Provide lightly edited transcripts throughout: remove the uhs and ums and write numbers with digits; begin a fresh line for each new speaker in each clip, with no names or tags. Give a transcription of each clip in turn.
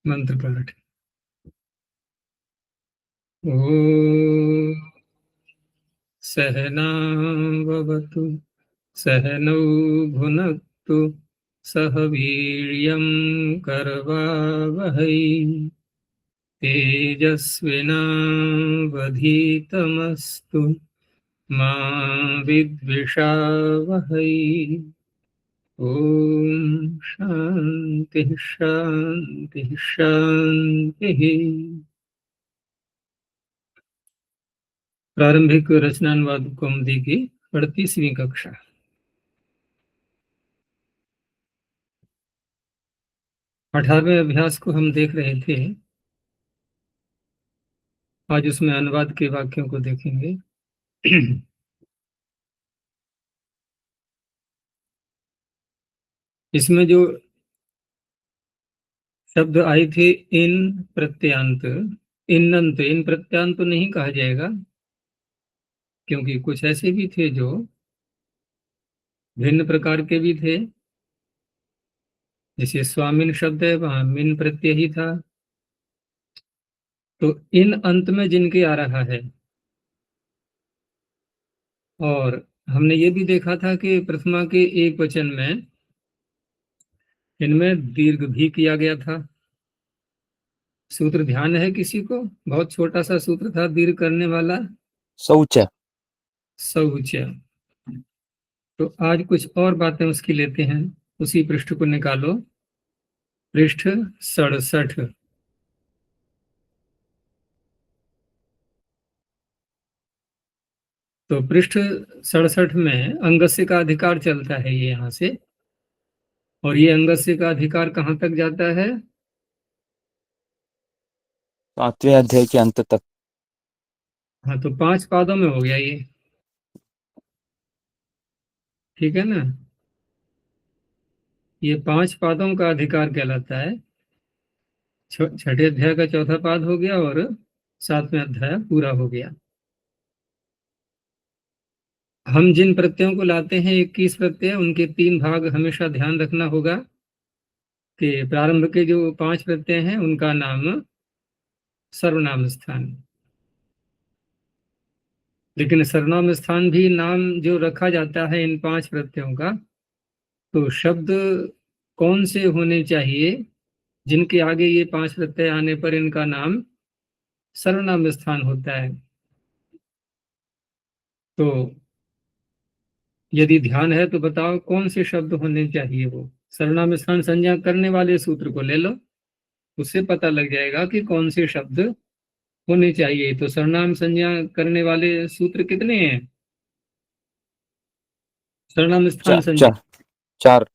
मंत्र पाठ। ओम सहनावतु सहनौ भुनक्तु सह वीर्यं करवावहै तेजस्विनावधीतमस्तु मा विद्विषावहै। ओम शांति शांति शांति। प्रारंभिक रचनानुवाद कौमुदी की 38वीं कक्षा। अठारहवें अभ्यास को हम देख रहे थे। आज उसमें अनुवाद के वाक्यों को देखेंगे। इसमें जो शब्द आए थे इन प्रत्यांत, इन्नंत, इन प्रत्यांत तो नहीं कहा जाएगा, क्योंकि कुछ ऐसे भी थे जो भिन्न प्रकार के भी थे। जैसे स्वामिन शब्द है, वहां मिन प्रत्यय ही था। तो इन अंत में जिनके आ रहा है, और हमने ये भी देखा था कि प्रथमा के एक वचन में इनमें दीर्घ भी किया गया था। सूत्र ध्यान है किसी को? बहुत छोटा सा सूत्र था दीर्घ करने वाला,
शौच।
शौच। तो आज कुछ और बातें उसकी लेते हैं। उसी पृष्ठ को निकालो, पृष्ठ 67। तो पृष्ठ 67 में अंगस्य का अधिकार चलता है ये यहाँ से, और ये अंगस्य का अधिकार कहाँ तक जाता है?
7वें अध्याय के अंत तक।
हाँ, तो 5 पादों में हो गया ये, ठीक है ना? ये 5 पादों का अधिकार कहलाता है। छठे अध्याय का चौथा पाद हो गया और 7वें अध्याय पूरा हो गया। हम जिन प्रत्ययों को लाते हैं 21 प्रत्यय, उनके 3 भाग हमेशा ध्यान रखना होगा कि प्रारंभ के जो 5 प्रत्यय हैं उनका नाम सर्वनाम स्थान, लेकिन सर्वनाम स्थान भी नाम जो रखा जाता है इन 5 प्रत्ययों का, तो शब्द कौन से होने चाहिए जिनके आगे ये 5 प्रत्यय आने पर इनका नाम सर्वनाम स्थान होता है। तो यदि ध्यान है तो बताओ कौन से शब्द होने चाहिए। वो सर्वनाम स्थान संज्ञा करने वाले सूत्र को ले लो, उससे पता लग जाएगा कि कौन से शब्द होने चाहिए। तो सर्वनाम संज्ञा करने वाले सूत्र कितने हैं? सर्वनाम स्थान संज्ञा,
4।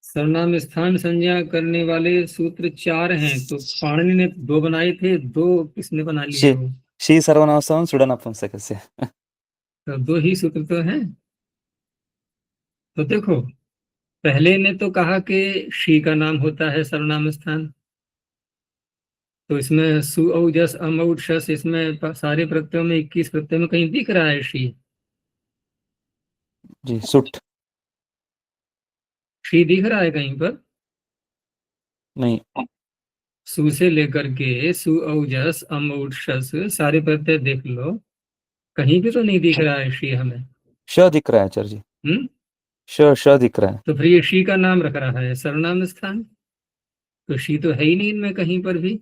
सर्वनाम स्थान संज्ञा करने वाले सूत्र 4 हैं। तो पाणिनि ने 2 बनाए थे, 2 किसने बना लिए? वो
शी सर्वनाम सुडनपुंसकस्य।
तो 2 ही सूत्र तो हैं। तो देखो, पहले ने तो कहा कि शी का नाम होता है सर्वनाम स्थान, तो इसमें सु औ जस अम औ शस, इसमें सारे प्रत्ययों में 21 प्रत्ययों में कहीं दिख रहा है शी?
जी, सुट
शी दिख रहा है कहीं पर?
नहीं।
सु से लेकर के सु औ जस अम औ शस सारे प्रत्यय देख लो, कहीं भी तो नहीं दिख रहा है शी हमें।
श दिख रहा है आचार्य जी। श दिख रहा है।
तो फिर ये शी का नाम रख रहा है सर्वनाम स्थान, तो शी तो है ही नहीं इनमें कहीं पर भी।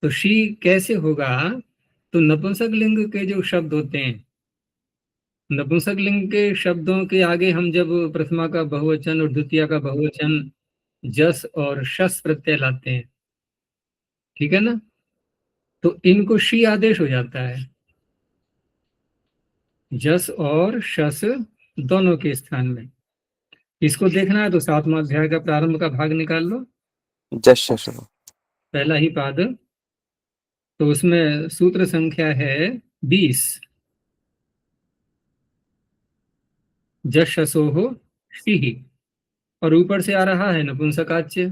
तो शी कैसे होगा? तो नपुंसक लिंग के जो शब्द होते हैं, नपुंसक लिंग के शब्दों के आगे हम जब प्रथमा का बहुवचन और द्वितीय का बहुवचन जस और शस प्रत्यय लाते हैं, ठीक है ना, तो इनको शी आदेश हो जाता है, जस और शस दोनों के स्थान में। इसको देखना है तो 7वां अध्याय का प्रारंभ का भाग निकाल लो,
जश
पहला ही पाद। तो उसमें सूत्र संख्या है 20। जस शसोहो शी, और ऊपर से आ रहा है नपुंसकाच्य।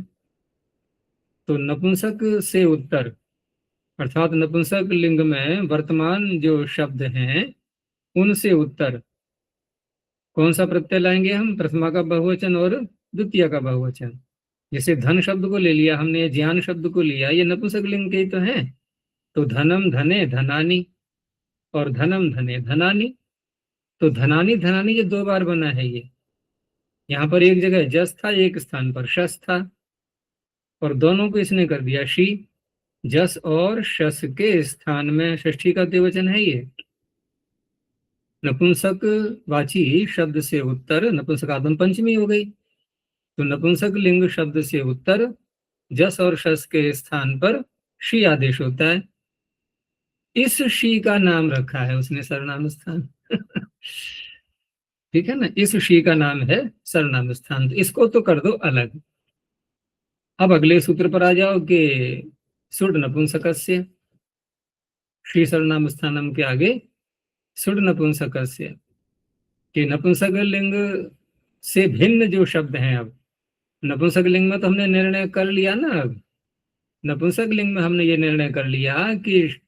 तो नपुंसक से उत्तर, अर्थात नपुंसक लिंग में वर्तमान जो शब्द हैं उनसे उत्तर कौन सा प्रत्यय लाएंगे हम? प्रथमा का बहुवचन और द्वितीय का बहुवचन। जैसे धन शब्द को ले लिया हमने, ज्ञान शब्द को लिया, ये नपुंसक लिंग के ही तो हैं। तो धनम धने धनानी और धनम धने धनानी, तो धनानी धनानी ये 2 बार बना है। ये यहाँ पर एक जगह जस था, एक स्थान पर शस था, और दोनों को इसने कर दिया शी। जस और शस के स्थान में षष्ठी का द्विवचन है ये। नपुंसक वाची शब्द से उत्तर नपुंसकात्म पंचमी हो गई। तो नपुंसक लिंग शब्द से उत्तर जस और शस के स्थान पर शी आदेश होता है। इस शी का नाम रखा है उसने सर्वनाम स्थान। ठीक है ना, इस शी का नाम है सर्वनाम स्थान, तो इसको तो कर दो अलग। अब अगले सूत्र पर आ जाओ कि सुड नपुंसकस्य, श्री सर्वनाम स्थानम के आगे सुड नपुंसकस्य, कि नपुंसक लिंग से भिन्न जो शब्द हैं। अब नपुंसक लिंग में तो हमने निर्णय कर लिया ना, अब नपुंसक लिंग में हमने ये निर्णय कर लिया कि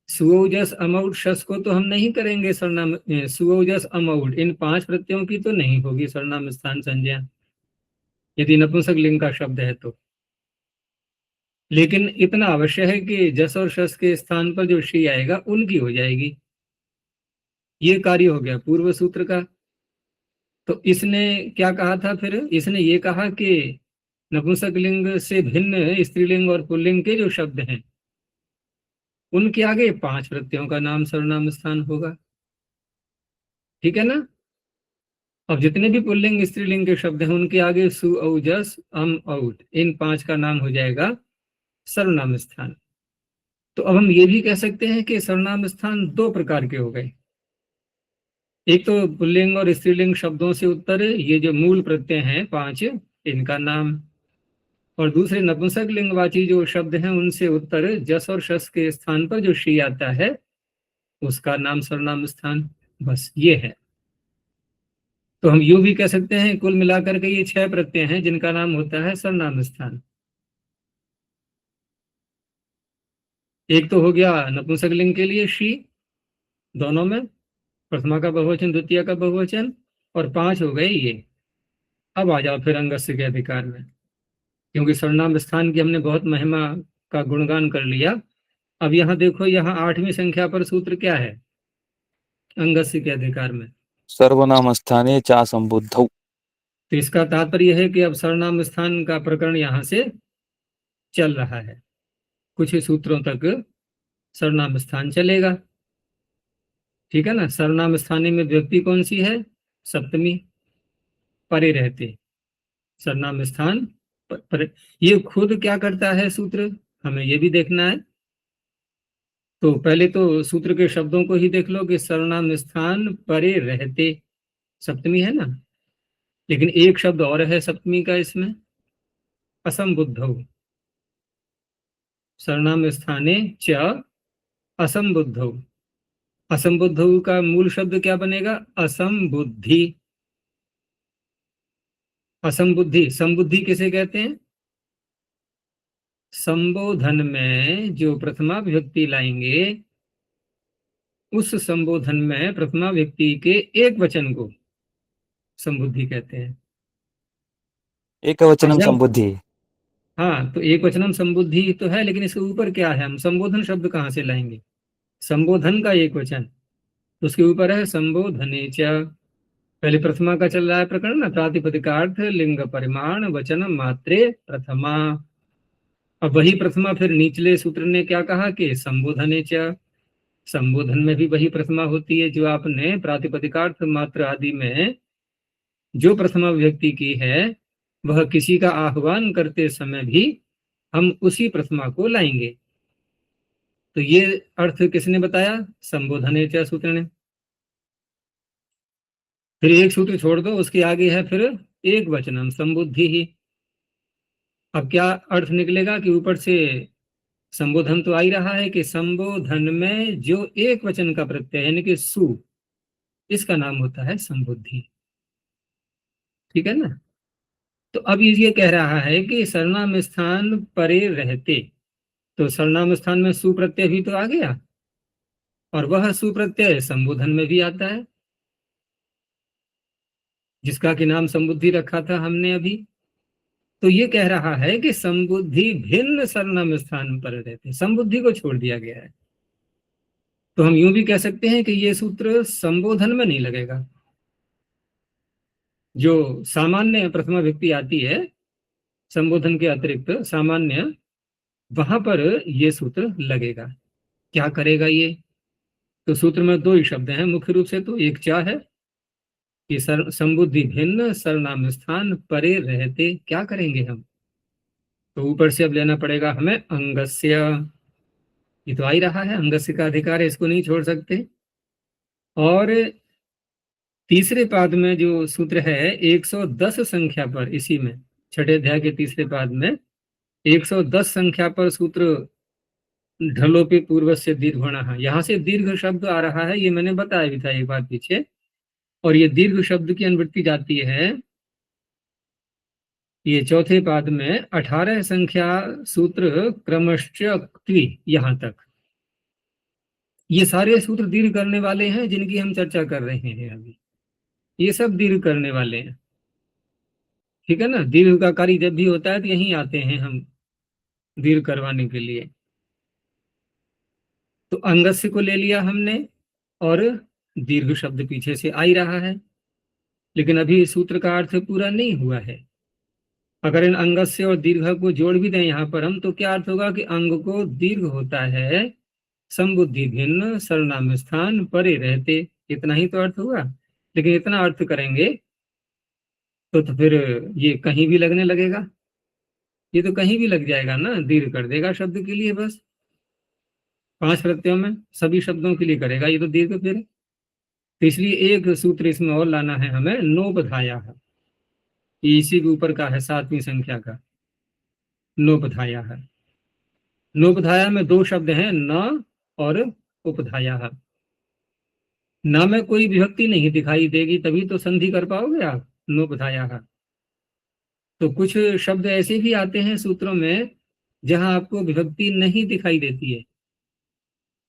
सुओजस अमौड शस को तो हम नहीं करेंगे सर्वनाम, सुओजस अमौड इन 5 प्रत्ययों की तो नहीं होगी सर्वनाम स्थान संज्ञा, यदि नपुंसक लिंग का शब्द है तो। लेकिन इतना अवश्य है कि जस और शस के स्थान पर जो शी आएगा उनकी हो जाएगी। ये कार्य हो गया पूर्व सूत्र का। तो इसने क्या कहा था फिर, इसने ये कहा कि नपुंसक लिंग से भिन्न स्त्रीलिंग और पुल्लिंग के जो शब्द हैं उनके आगे 5 प्रत्ययों का नाम सर्वनाम स्थान होगा। ठीक है ना। अब जितने भी पुल्लिंग स्त्रीलिंग के शब्द हैं उनके आगे सु औ जस अम औट इन 5 का नाम हो जाएगा सर्वनाम स्थान। तो अब हम ये भी कह सकते हैं कि सर्वनाम स्थान 2 प्रकार के हो गए। एक तो पुल्लिंग और स्त्रीलिंग शब्दों से उत्तर ये जो मूल प्रत्यय हैं 5 इनका नाम, और दूसरे नपुंसक लिंगवाची जो शब्द हैं उनसे उत्तर जस और शस के स्थान पर जो शी आता है उसका नाम सर्वनाम स्थान। बस ये है। तो हम यूं भी कह सकते हैं कुल मिलाकर के ये 6 प्रत्यय हैं जिनका नाम होता है सर्वनाम स्थान। एक तो हो गया नपुंसक लिंग के लिए शी, दोनों में प्रथमा का बहुवचन द्वितीय का बहुवचन, और 5 हो गए ये। अब आ जाओ फिर अंगस्य के अधिकार में, क्योंकि सर्वनाम स्थान की हमने बहुत महिमा का गुणगान कर लिया। अब यहाँ देखो, यहाँ 8वीं संख्या पर सूत्र क्या है अंगस्य के अधिकार में।
सर्वनाम स्थाने चा संबुद्धौ।
तो इसका तात्पर्य है कि अब सर्वनाम स्थान का प्रकरण यहाँ से चल रहा है, कुछ ही सूत्रों तक सर्वनाम स्थान चलेगा। ठीक है ना। सर्वनाम स्थानीय में व्यक्ति कौन सी है, सप्तमी, परे रहते सर्वनाम स्थान पर। ये खुद क्या करता है सूत्र, हमें ये भी देखना है। तो पहले तो सूत्र के शब्दों को ही देख लो कि सर्वनाम स्थान परे रहते सप्तमी है ना, लेकिन एक शब्द और है सप्तमी का इसमें, असंबुद्धौ। सर्वनाम स्थाने च असंबुद्धौ। असंबुद्धौ का मूल शब्द क्या बनेगा, असंबुद्धि। असंबुद्धि, संबुद्धि किसे कहते हैं, संबोधन में जो प्रथमा विभक्ति लाएंगे उस संबोधन में प्रथमा व्यक्ति के एक वचन को संबुद्धि कहते हैं।
एकवचनम
जब,
संबुद्धि।
हाँ, तो एक वचनम संबुद्धि तो है, लेकिन इसके ऊपर क्या है, हम संबोधन शब्द कहाँ से लाएंगे, संबोधन का एक वचन, उसके ऊपर है संबोधने च। पहले प्रथमा का चल रहा है प्रकरण ना, प्रातिपदिकार्थ लिंग परिमाण वचन मात्रे प्रथमा। अब वही प्रथमा फिर निचले सूत्र ने क्या कहा कि संबोधने च, संबोधन में भी वही प्रथमा होती है जो आपने प्रातिपदिकार्थ मात्र आदि में जो प्रथमा व्यक्ति की है, वह किसी का आह्वान करते समय भी हम उसी प्रथमा को लाएंगे। तो ये अर्थ किसने बताया, संबोधने च सूत्र ने। फिर एक सूत्र छोड़ दो, उसके आगे है फिर एक वचनम संबुद्धि ही। अब क्या अर्थ निकलेगा कि ऊपर से संबोधन तो आ ही रहा है कि संबोधन में जो एक वचन का प्रत्यय यानी कि सु, इसका नाम होता है संबुद्धि। ठीक है ना। तो अब ये कह रहा है कि सर्वनाम स्थान परे रहते, तो सर्वनाम स्थान में सु प्रत्यय भी तो आ गया, और वह सु प्रत्यय संबोधन में भी आता है, जिसका कि नाम संबुद्धि रखा था हमने अभी। तो ये कह रहा है कि संबुद्धि भिन्न सर्वनाम स्थान पर रहते, संबुद्धि को छोड़ दिया गया है। तो हम यूं भी कह सकते हैं कि ये सूत्र संबोधन में नहीं लगेगा। जो सामान्य प्रथमा विभक्ति आती है संबोधन के अतिरिक्त सामान्य, वहां पर ये सूत्र लगेगा। क्या करेगा ये? तो सूत्र में दो ही शब्द हैं मुख्य रूप से। तो एक क्या है कि संबुद्धि भिन्न सर्वनाम स्थान परे रहते, क्या करेंगे हम? तो ऊपर से अब लेना पड़ेगा हमें अंगस्य। ये तो आ ही रहा है, अंगस्य का अधिकार है, इसको नहीं छोड़ सकते। और तीसरे पाद में जो सूत्र है 110 संख्या पर, इसी में छठे अध्याय के तीसरे पाद में 110 संख्या पर सूत्र ढलोपे पूर्व से दीर्घ, यहाँ से दीर्घ शब्द आ रहा है, ये मैंने बताया भी था एक बार पीछे। और ये दीर्घ शब्द की अनुवृत्ति जाती है ये चौथे पाद में 18 संख्या सूत्र क्रमश्च क्त्वि, यहां तक। ये सारे सूत्र दीर्घ करने वाले हैं जिनकी हम चर्चा कर रहे हैं अभी, ये सब दीर्घ करने वाले हैं। ठीक है ना? दीर्घ का कार्य जब भी होता है तो यहीं आते हैं हम दीर्घ करवाने के लिए। तो अंगस्य को ले लिया हमने और दीर्घ शब्द पीछे से आ ही रहा है, लेकिन अभी सूत्र का अर्थ पूरा नहीं हुआ है। अगर इन अंगस्य और दीर्घ को जोड़ भी दें यहाँ पर हम, तो क्या अर्थ होगा कि अंग को दीर्घ होता है संबुद्धि भिन्न सर्वनाम स्थान परे रहते, इतना ही तो अर्थ हुआ। लेकिन इतना अर्थ करेंगे तो फिर ये कहीं भी लगने लगेगा, ये तो कहीं भी लग जाएगा ना, दीर्घ कर देगा शब्द के लिए बस। 5 प्रत्ययों में सभी शब्दों के लिए करेगा ये तो दीर्घ फिर। तो इसलिए एक सूत्र इसमें और लाना है हमें, नोपधाया। इसी के ऊपर का है 7वीं संख्या का नोपधाया। नोपधाया में दो शब्द हैं, न और उपधाया। न में कोई विभक्ति नहीं दिखाई देगी, तभी तो संधि कर पाओगे आप, नोपधाया। तो कुछ शब्द ऐसे भी आते हैं सूत्रों में जहां आपको विभक्ति नहीं दिखाई देती है,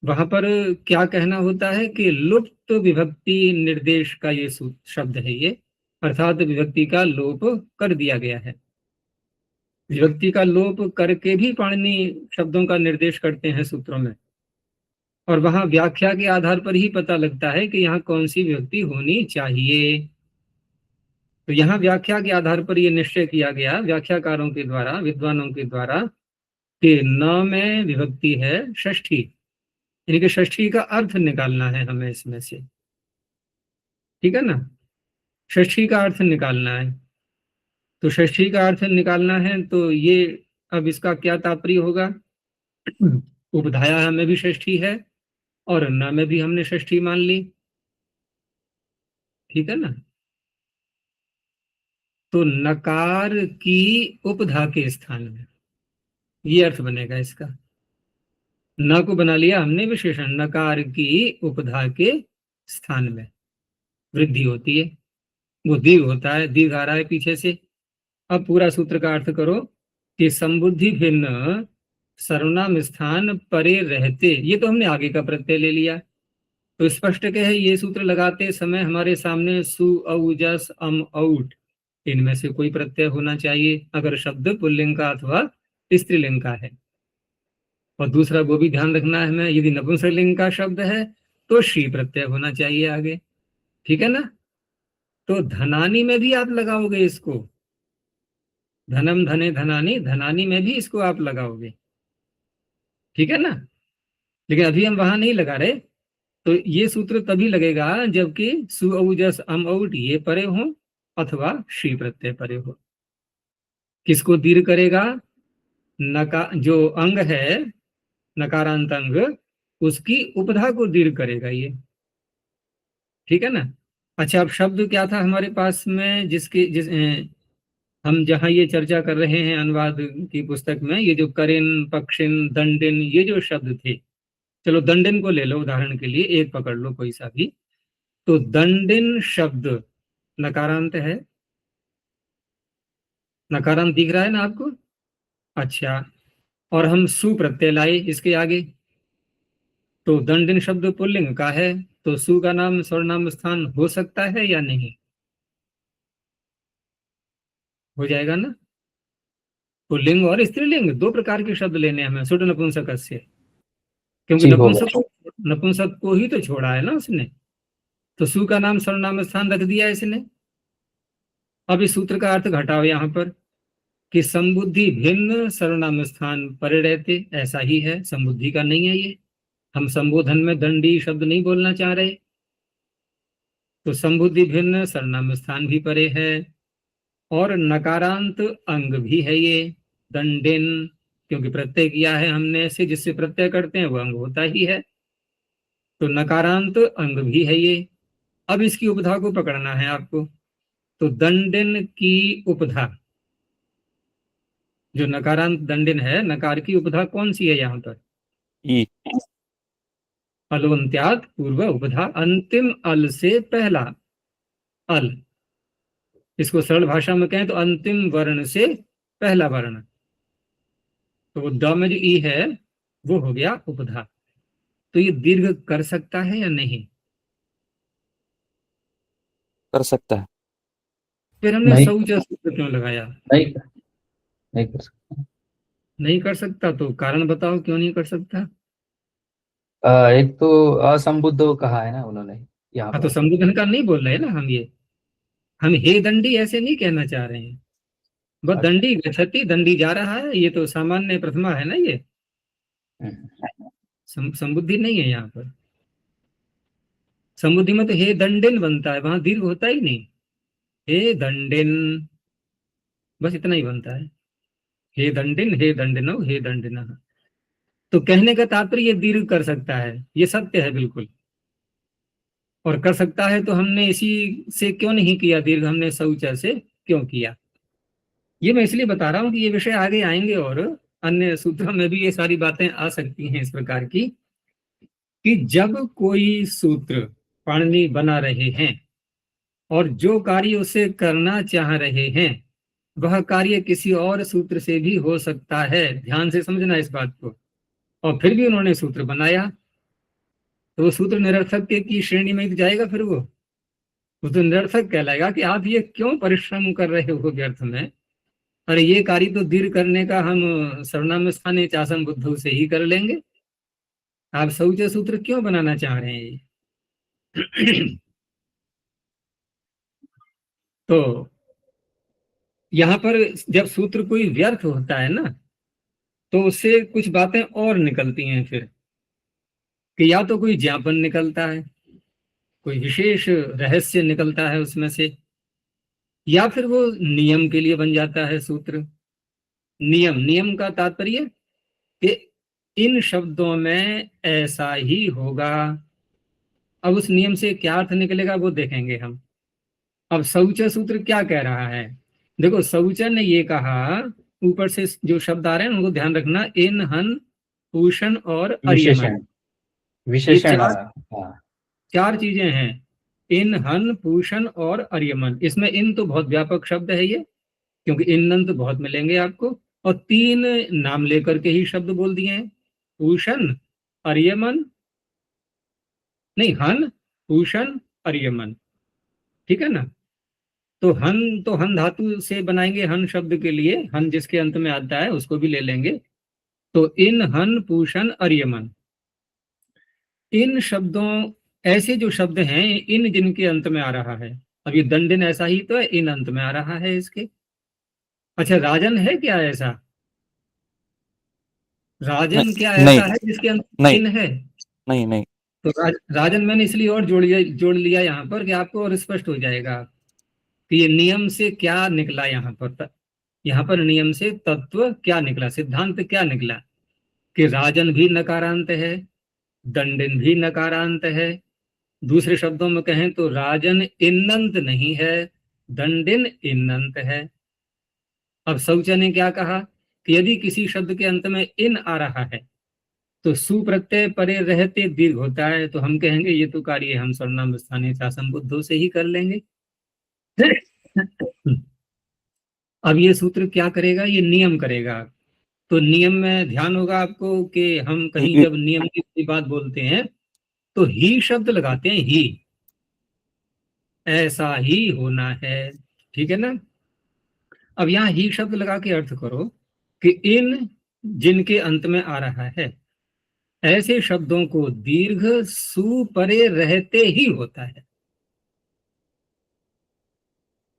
वहां पर क्या कहना होता है कि लुप्त विभक्ति निर्देश का ये शब्द है ये, अर्थात विभक्ति का लोप कर दिया गया है। विभक्ति का लोप करके भी पाणिनि शब्दों का निर्देश करते हैं सूत्रों में, और वहां व्याख्या के आधार पर ही पता लगता है कि यहाँ कौन सी विभक्ति होनी चाहिए। तो यहाँ व्याख्या के आधार पर यह निश्चय किया गया व्याख्याकारों के द्वारा, विद्वानों के द्वारा, कि न में विभक्ति है षष्ठी, यानी कि षष्ठी का अर्थ निकालना है हमें इसमें से। ठीक है ना? षष्ठी का अर्थ निकालना है। तो षष्ठी का अर्थ निकालना है तो ये अब इसका क्या तात्पर्य होगा? उपधाया में भी षष्ठी है और न में भी हमने षष्ठी मान ली। ठीक है ना? तो नकार की उपधा के स्थान में ये अर्थ बनेगा इसका। न को बना लिया हमने विशेषण, नकार की उपधा के स्थान में वृद्धि होती है, वो दीर्घ होता है, दीर्घ आ रहा है पीछे से। अब पूरा सूत्र का अर्थ करो कि संबुद्धि भिन्न सर्वनाम स्थान परे रहते, ये तो हमने आगे का प्रत्यय ले लिया। तो स्पष्ट के है ये सूत्र लगाते समय हमारे सामने सु औ जस अम औट, इनमें से कोई प्रत्यय होना चाहिए अगर शब्द पुल्लिंग का अथवा स्त्रीलिंग का है। और दूसरा वो भी ध्यान रखना है हमें, यदि नपुंसकलिंग का शब्द है तो शी प्रत्यय होना चाहिए आगे। ठीक है ना? तो धनानी में भी आप लगाओगे इसको, धनम धने धनानी, धनानी में भी इसको आप लगाओगे। ठीक है ना? लेकिन अभी हम वहां नहीं लगा रहे। तो ये सूत्र तभी लगेगा जबकि सु औ जस अम औट ये परे हो अथवा शी प्रत्यय परे हो। किसको दीर्घ करेगा? नका जो अंग है नकारांत अंग, उसकी उपधा को दीर्घ करेगा ये। ठीक है ना? अच्छा, अब शब्द क्या था हमारे पास में जिसके हम जहां ये चर्चा कर रहे हैं अनुवाद की पुस्तक में, ये जो करिन पक्षिन दंडिन ये जो शब्द थे, चलो दंडिन को ले लो उदाहरण के लिए, एक पकड़ लो कोई सा भी। तो दंडिन शब्द नकारांत है, नकारांत दिख रहा है ना आपको? अच्छा, और हम सु प्रत्यय लाए इसके आगे, तो दंडिन शब्द पुल्लिंग का है, तो सु का नाम सर्वनाम स्थान हो सकता है या नहीं? हो जाएगा ना? पुल्लिंग और स्त्रीलिंग दो प्रकार के शब्द लेने हैं हमें सुट नपुंसक से, क्योंकि
जी हो गया।
नपुंसक को ही तो छोड़ा है ना उसने, तो सु का नाम सर्वनाम स्थान रख दिया इसने। अब इस सूत्र का अर्थ घटाओ यहाँ पर कि संबुद्धि भिन्न सर्वनाम स्थान परे रहते, ऐसा ही है, संबुद्धि का नहीं है ये। हम संबोधन में दंडी शब्द नहीं बोलना चाह रहे, तो संबुद्धि भिन्न सर्वनाम स्थान भी परे है, और नकारांत अंग भी है ये दंडिन, क्योंकि प्रत्यय किया है हमने से, जिससे प्रत्यय करते हैं वो अंग होता ही है, तो नकारांत अंग भी है ये। अब इसकी उपधा को पकड़ना है आपको, तो दंडिन की उपधा, जो नकारांत दंडिन है, नकार की उपधा कौन सी है यहाँ पर?
ई।
अलवंत्यात पूर्व उपधा, अंतिम अल से पहला अल, इसको सरल भाषा में कहें तो अंतिम वर्ण से पहला वर्ण, तो वो द में जो ई है वो हो गया उपधा। तो ये दीर्घ कर सकता है या नहीं?
कर सकता है।
फिर हमने
नहीं,
शौच सूत्र क्यों लगाया?
नहीं, नहीं कर सकता।
नहीं कर सकता, तो कारण बताओ क्यों नहीं कर सकता?
एक तो असंबुद्ध कहा है ना उन्होंने यहाँ
हाँ, तो
पर।
संबोधन का नहीं बोल रहे ना हम, ये हम हे दंडी ऐसे नहीं कहना चाह रहे हैं, बस
अच्छा।
दंडी गच्छति, दंडी जा रहा है, ये तो सामान्य प्रथमा है ना, ये
हम्म,
संबुद्धि नहीं है यहाँ पर। संबुद्धि में तो हे दंडिन बनता है, वहां दीर्घ होता ही नहीं, हे दंडिन, बस इतना ही बनता है, हे दंडिन, हे दंडिनो, हे दंडिन। तो कहने का तात्पर्य ये दीर्घ कर सकता है, ये सत्य है बिल्कुल, और कर सकता है, तो हमने इसी से क्यों नहीं किया दीर्घ, हमने शौच से क्यों किया? ये मैं इसलिए बता रहा हूँ कि ये विषय आगे आएंगे, और अन्य सूत्रों में भी ये सारी बातें आ सकती हैं इस प्रकार की, कि जब कोई सूत्र पाणिनि बना रहे हैं और जो कार्य उसे करना चाह रहे हैं वह कार्य किसी और सूत्र से भी हो सकता है, ध्यान से समझना इस बात को, और फिर भी उन्होंने सूत्र बनाया, तो वो सूत्र निरर्थक की श्रेणी में ही जाएगा, फिर वो तो निरर्थक कहलाएगा कि आप ये क्यों परिश्रम कर रहे हो व्यर्थ में, अरे ये कार्य तो दीर्घ करने का हम सर्वनाम स्थाने चासम बुद्धू से ही कर लेंगे, आप शौच सूत्र क्यों बनाना चाह रहे हैं ये? तो यहाँ पर जब सूत्र कोई व्यर्थ होता है ना, तो उससे कुछ बातें और निकलती हैं फिर, कि या तो कोई ज्ञापन निकलता है, कोई विशेष रहस्य निकलता है उसमें से, या फिर वो नियम के लिए बन जाता है सूत्र। नियम, नियम का तात्पर्य कि इन शब्दों में ऐसा ही होगा। अब उस नियम से क्या अर्थ निकलेगा वो देखेंगे हम। अब शौच सूत्र क्या कह रहा है? देखो, शौच ने ये कहा, ऊपर से जो शब्द आ रहे हैं उनको ध्यान रखना, इन हन पूषण और अरियमन,
विशेषण,
ये
विशेषण।
चार
हाँ।
चार चीजें हैं, इन हन पूषण और अरियमन। इसमें इन तो बहुत व्यापक शब्द है ये, क्योंकि इन तो बहुत मिलेंगे आपको, और तीन नाम लेकर के ही शब्द बोल दिए हैं, पूषण अरियमन, नहीं हन पूषण अरियमन, ठीक है ना? तो हन धातु से बनाएंगे, हन शब्द के लिए हन जिसके अंत में आता है उसको भी ले लेंगे, तो इन हन पूषण अरियमन, इन शब्दों, ऐसे जो शब्द हैं इन जिनके अंत में आ रहा है, अब ये दंडिन ऐसा ही तो है, इन अंत में आ रहा है इसके। अच्छा, राजन है क्या ऐसा? राजन क्या
नहीं नहीं
ऐसा है जिसके अंत
नहीं
इन है?
नहीं नहीं।
तो राजन मैंने इसलिए और जोड़ लिया यहाँ पर कि आपको और स्पष्ट हो जाएगा कि ये नियम से क्या निकला यहाँ पर। यहाँ पर नियम से तत्व क्या निकला, सिद्धांत क्या निकला, कि राजन भी नकारांत है, दंडिन भी नकारांत है। दूसरे शब्दों में कहें तो राजन इन्नंत नहीं है, दंडिन इन्नंत है। अब शौच ने क्या कहा कि यदि किसी शब्द के अंत में इन आ रहा है तो सु प्रत्यय परे रहते दीर्घ होता है, तो हम कहेंगे ये तो कार्य हम सर्वनाम स्थानीय शासन बुद्धों से ही कर लेंगे। अब ये सूत्र क्या करेगा? ये नियम करेगा। तो नियम में ध्यान होगा आपको कि हम कहीं जब नियम की कोई बात बोलते हैं तो ही शब्द लगाते हैं, ही, ऐसा ही होना है, ठीक है ना? अब यहाँ ही शब्द लगा के अर्थ करो कि इन जिनके अंत में आ रहा है ऐसे शब्दों को दीर्घ सु परे रहते ही होता है,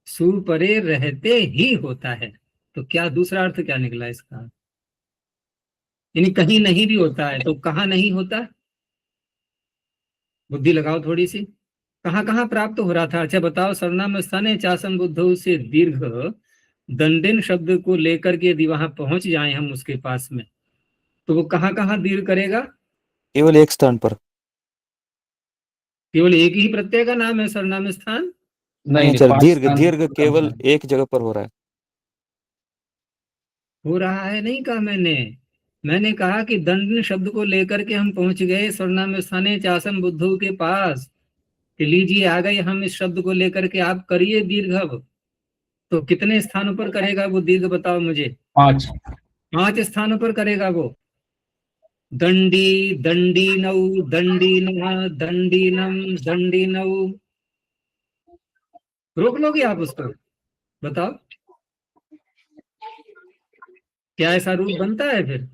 सु परे रहते ही होता है। तो क्या दूसरा अर्थ क्या निकला इसका? यानी कहीं नहीं भी होता है, तो कहाँ नहीं होता? बुद्धि लगाओ थोड़ी सी, कहाँ कहाँ प्राप्त हो रहा था? अच्छा बताओ, सर्वनाम स्थाने चासन बुद्धौ से दीर्घ दंडिन शब्द को लेकर के यदि वहां पहुंच जाए हम उसके पास में, तो वो कहाँ कहाँ दीर्घ करेगा?
केवल एक स्थान पर।
केवल एक ही प्रत्यय का नाम है सर्वनाम स्थान?
नहीं नहीं,
आचार्य,
5
दीर्घ
स्थान
दीर्घ केवल
है।
एक जगह पर हो रहा है।
हो रहा है नहीं कहा मैंने कहा कि दंड शब्द को लेकर के हम पहुंच गए सर्वनाम स्थाने चासन बुद्धू के पास, कि लीजिए आ गए हम इस शब्द को लेकर के, आप करिए दीर्घ। अब तो कितने स्थानों पर करेगा वो दीर्घ, बताओ मुझे?
5।
5 स्थानों पर करेगा वो। दंडी, दंडीनौ, दंडीनः, दंडीनम, दंडीनौ। रोक लोगे आप उसको? बताओ, क्या ऐसा रूप बनता है फिर?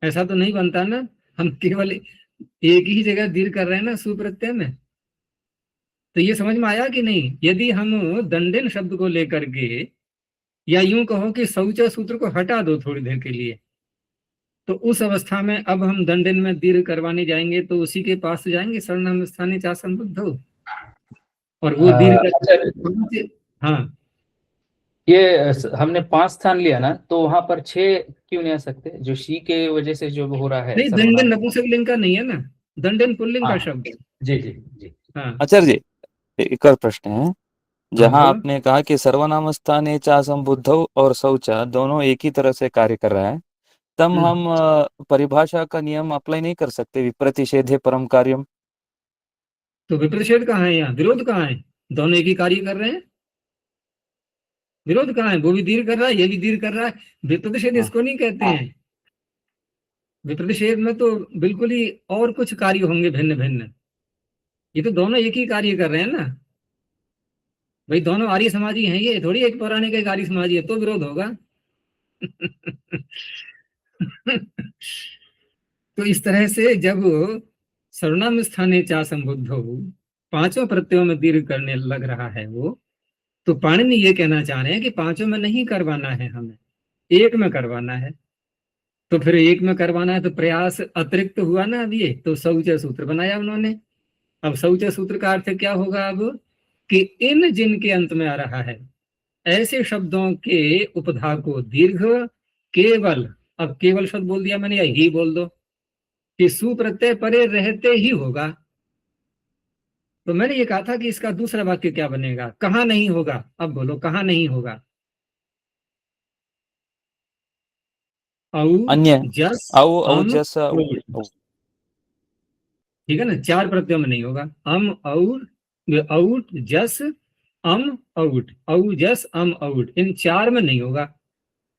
ऐसा तो नहीं बनता ना। हम केवल एक ही जगह दीर्घ कर रहे हैं ना सुप्रत्यय में। तो ये समझ में आया कि नहीं? यदि हम दंडिन शब्द को लेकर के, या यूं कहो कि शौच सूत्र को हटा दो थोड़ी देर के लिए, तो उस अवस्था में अब हम दंडिन में दीर्घ करवाने जाएंगे तो उसी के पास जाएंगे सर्वनाम स्थाने चासन बुद्धौ, और वो दीर्घ
अच्छा,
हाँ।
ये हमने 5 स्थान लिया ना, तो वहां पर 6 क्यों नहीं आ सकते? जो शी के वजह से जो हो रहा है
नहीं, दंडन
सर्वनाम।
नपुंसकलिंग का नहीं है ना, दंडन पुल्लिंग का
हाँ
शब्द है।
जी जी जी।
हाँ
आचार्य जी, एक और प्रश्न है।
हाँ
जहां
बोलो।
आपने कहा कि सर्वनाम स्थाने चा संबुद्धौ और शौचा दोनों एक ही तरह से कार्य कर रहा है, तब
हम्म,
हम परिभाषा का नियम अप्लाई नहीं कर सकते, विप्रतिषेधे परम कार्यम।
तो विप्रतिषेध कहाँ है? यहाँ विरोध कहाँ है? दोनों एक ही कार्य कर रहे हैं, विरोध कहाँ है? वो भी दीर्घ कर रहा है, ये भी दीर्घ कर रहा है। विप्रतिषेध
हाँ।
इसको नहीं कहते हैं। विप्रतिषेध में तो बिल्कुल ही और कुछ कार्य होंगे भिन्न भिन्न। ये तो दोनों एक ही कार्य कर रहे हैं ना भाई, दोनों आर्य समाजी हैं, ये थोड़ी एक पौराणिक एक आर्य समाजी है, तो विरोध होगा। तो इस तरह से जब सर्वनाम स्थाने चा संबुद्धौ पांचों प्रत्ययों में दीर्घ करने लग रहा है वो, तो पाणिनि ये कहना चाह रहे हैं कि पांचों में नहीं करवाना है, हमें एक में करवाना है। तो फिर एक में करवाना है तो प्रयास अतिरिक्त हुआ ना। अब ये तो शौच सूत्र बनाया उन्होंने। अब शौच सूत्र का अर्थ क्या होगा अब? कि इन जिनके अंत में आ रहा है ऐसे शब्दों के उपधा को दीर्घ केवल, अब केवल शब्द बोल दिया मैंने, या ही बोल दो, कि सु प्रत्यय परे रहते ही होगा। तो मैंने ये कहा था कि इसका दूसरा वाक्य क्या बनेगा? कहाँ नहीं होगा? अब बोलो कहाँ नहीं होगा? औ,
अन्य
जस,
औ औ
अम,
जस औ।
ओर। ठीक है ना, 4 प्रत्ययों में नहीं होगा। अम, और, औट, जस, अम, औट, औ जस अम औट, इन 4 में नहीं होगा।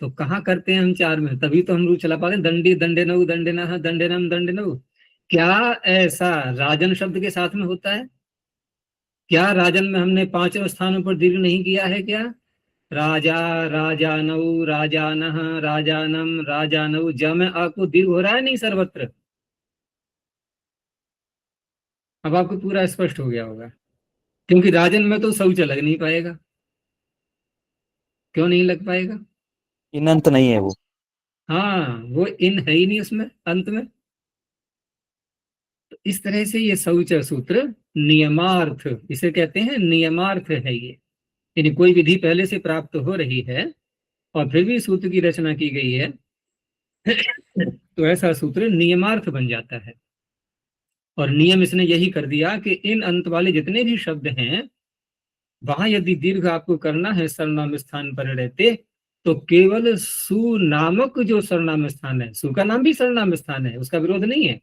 तो कहाँ करते हैं हम 4 में? तभी तो हम रूप चला पाते हैं, दंडी, दंडे नौ, दंडे न, दंडे नम, दंडे नौ। क्या ऐसा राजन शब्द के साथ में होता है? क्या राजन में हमने 5 स्थानों पर दीर्घ नहीं किया है क्या? राजा, राजानौ, राजानः, राजानम, राजानौ, ज में आपको दीर्घ हो रहा है नहीं सर्वत्र? अब आपको पूरा स्पष्ट हो गया होगा, क्योंकि राजन में तो शौच लग नहीं पाएगा। क्यों नहीं लग पाएगा?
इनंत नहीं है वो।
हाँ, वो इन है ही नहीं उसमें अंत में। तो इस तरह से ये शौच सूत्र नियमार्थ इसे कहते हैं, नियमार्थ है ये। यानी कोई विधि पहले से प्राप्त हो रही है और फिर भी सूत्र की रचना की गई है, तो ऐसा सूत्र नियमार्थ बन जाता है। और नियम इसने यही कर दिया कि इन अंत वाले जितने भी शब्द हैं वहां यदि दीर्घ आपको करना है सर्वनाम स्थान पर रहते, तो केवल सु नामक जो सर्वनाम स्थान है, सु का नाम भी सर्वनाम स्थान है, उसका विरोध नहीं है,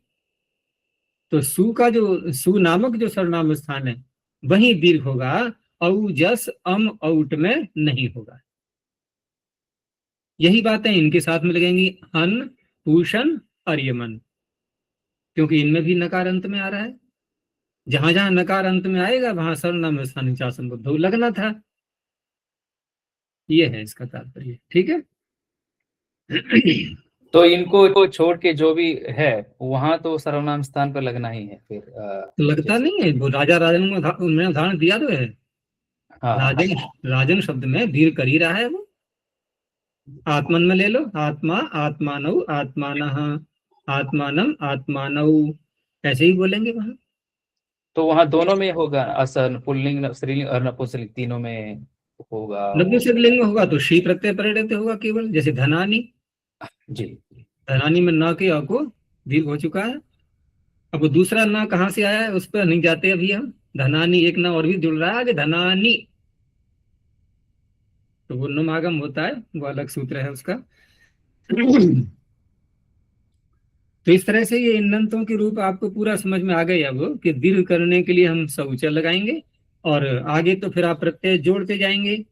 तो सु का जो सु नामक जो सर्वनाम स्थान है वही दीर्घ होगा, औ, जस, अम, औट में नहीं होगा। यही बातें इनके साथ में लगेंगी, हन, पूषण, अर्यमन, क्योंकि इनमें भी नकार अंत में आ रहा है। जहां जहां नकार अंत में आएगा वहां सर्वनाम स्थान चासन बुद्धौ लगना था। ये है इसका तात्पर्य, ठीक है।
तो इनको छोड़ के जो भी है वहां तो सर्वनाम स्थान पर लगना ही है फिर
तो लगता
जैसे
नहीं है, वो राजा राजन में उन्होंने उदाहरण दिया तो है।
हाँ
राजन, राजन शब्द में दीर्घ कर ही रहा है वो। आत्मन में ले लो, आत्मा, आत्मानौ, आत्मानः, आत्मानम, आत्मानौ, ऐसे ही बोलेंगे वहां।
तो वहां दोनों में होगा, असन पुल्लिंग स्त्रीलिंग और नपुंसकलिंग तीनों में होगा वो।
नपुंसकलिंग में होगा तो शी प्रत्यय परिणत होगा केवल, जैसे धनानी।
जी
धनानी में न के अ को दीर्घ हो चुका है। अब वो दूसरा ना कहाँ से आया है उस पर नहीं जाते अभी हम। धनानी एक ना और भी जुड़ रहा है आगे, धनानी, तो वो नुमागम होता है, वो अलग सूत्र है उसका। तो इस तरह से ये ईंधनों के रूप आपको पूरा समझ में आ गए अब, कि दीर्घ करने के लिए हम शौच लगाएंगे, और आगे तो फिर आप प्रत्यय जोड़ते जाएंगे,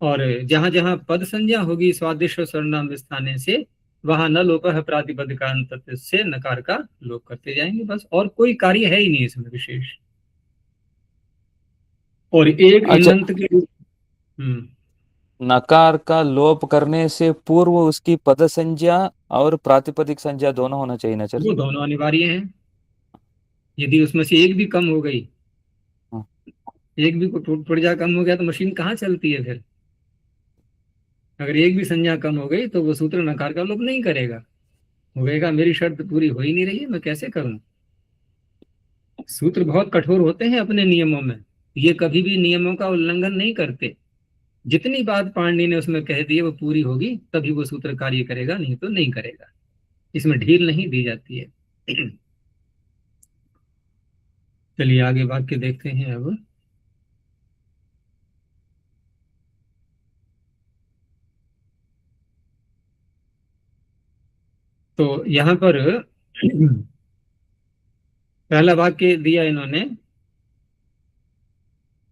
और जहां जहां पद संज्ञा होगी स्वादिष्ट सर्वनाम स्थाने से, वहां न लोप है प्रातिपदिकांत से नकार का लोप करते जाएंगे, बस और कोई कार्य है ही नहीं इसमें विशेष। और एक
अच्छा,
ईंधन के रूप।
नकार का लोप करने से पूर्व उसकी पद संज्ञा और प्रातिपदिक संज्ञा दोनों होना चाहिए ना सर
वो
जी?
दोनों अनिवार्य हैं। यदि उसमें से एक भी कम हो गई,
हाँ।
एक भी पुर्जा कम हो गया, तो मशीन कहाँ चलती है फिर। अगर एक भी संज्ञा कम हो गई तो वो सूत्र नकार का लोप नहीं करेगा। वो कहेगा मेरी शर्त पूरी हो ही नहीं रही है, मैं कैसे करूं। सूत्र बहुत कठोर होते हैं अपने नियमों में, ये कभी भी नियमों का उल्लंघन नहीं करते। जितनी बात पाणिनि ने उसमें कह दी है वो पूरी होगी तभी वो सूत्र कार्य करेगा, नहीं तो नहीं करेगा। इसमें ढील नहीं दी जाती है। चलिए आगे वाक्य देखते हैं अब। तो यहाँ पर पहला वाक्य दिया इन्होंने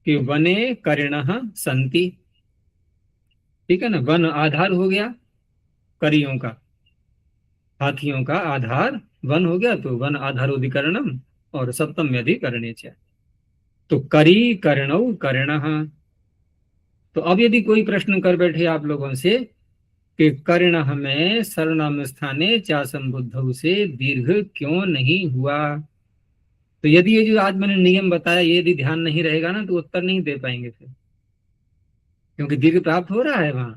कि वने करिणः सन्ति। ठीक है ना, वन आधार हो गया करियों का, हाथियों का आधार वन हो गया, तो वन आधारोधिकरणम, और सप्तम में अधिकरणे च। तो करी कर्णौ कर्णः। तो अब यदि कोई प्रश्न कर बैठे आप लोगों से कि कर्ण में सर्वनाम स्थाने चा संबुद्धौ से दीर्घ क्यों नहीं हुआ, तो यदि ये जो आज मैंने नियम बताया ये यदि ध्यान नहीं रहेगा ना तो उत्तर नहीं दे पाएंगे फिर, क्योंकि दीर्घ प्राप्त हो रहा है वहां।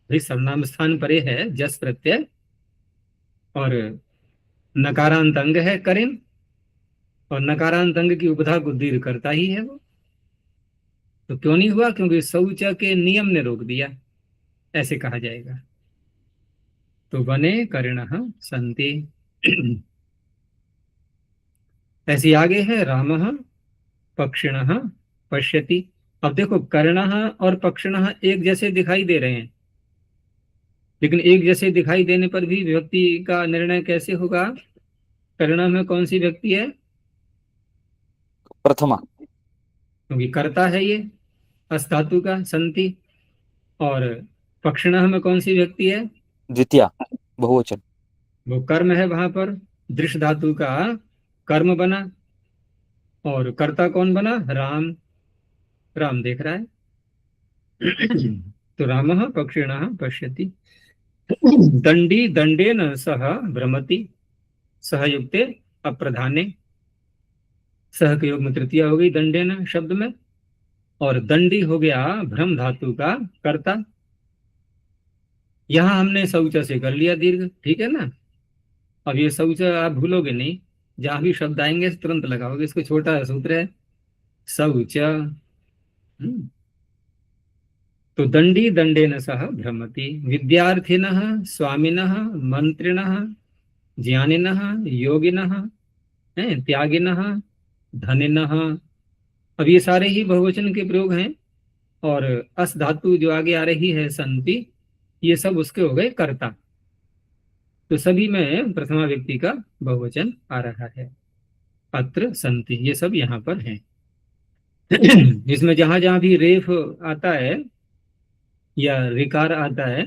भाई सर्वनाम स्थान परे है जस प्रत्यय, और नकारांत अंग है करें, और नकारांत अंग की उपधा को दीर्घ करता ही है वो। तो क्यों नहीं हुआ, क्योंकि शौच के नियम ने रोक दिया, ऐसे कहा जाएगा। तो वने करिणः सन्ति। ऐसे आगे है रामः पक्षिणः पश्यति। अब देखो कर्णः और पक्षिणः एक जैसे दिखाई दे रहे हैं, लेकिन एक जैसे दिखाई देने पर भी विभक्ति का निर्णय कैसे होगा। कर्ण में कौन सी व्यक्ति है,
प्रथमा।
क्योंकि कर्ता है ये अस धातु का संति। और पक्षिणः में कौन सी व्यक्ति है,
द्वितीया बहुवचन।
वो कर्म है वहां पर, दृश्य धातु का कर्म बना, और कर्ता कौन बना, राम। राम देख रहा है। तो रामः पक्षिणः पश्यति। दंडी दंडेन सह भ्रमति, सहयुक्ते अप्रधाने। सह के योग में तृतीया हो गई दंडेन शब्द में, और दंडी हो गया भ्रम धातु का कर्ता। यहां हमने शौच से कर लिया दीर्घ, ठीक है ना। अब ये शौच आप भूलोगे नहीं, जहां भी शब्द आएंगे तुरंत लगाओगे इसको, छोटा सूत्र है शौच। तो दंडी दंडेन सह भ्रमति, विद्यार्थिनः स्वामिनः मंत्रिणः ज्ञानिनः योगिनः त्यागिनः धनिनः। अब ये सारे ही बहुवचन के प्रयोग हैं, और अस धातु जो आगे आ रही है संति, ये सब उसके हो गए कर्ता। तो सभी में प्रथमा व्यक्ति का बहुवचन आ रहा है। अत्र संति, ये सब यहाँ पर हैं। इसमें जहां जहां भी रेफ आता है या रिकार आता है,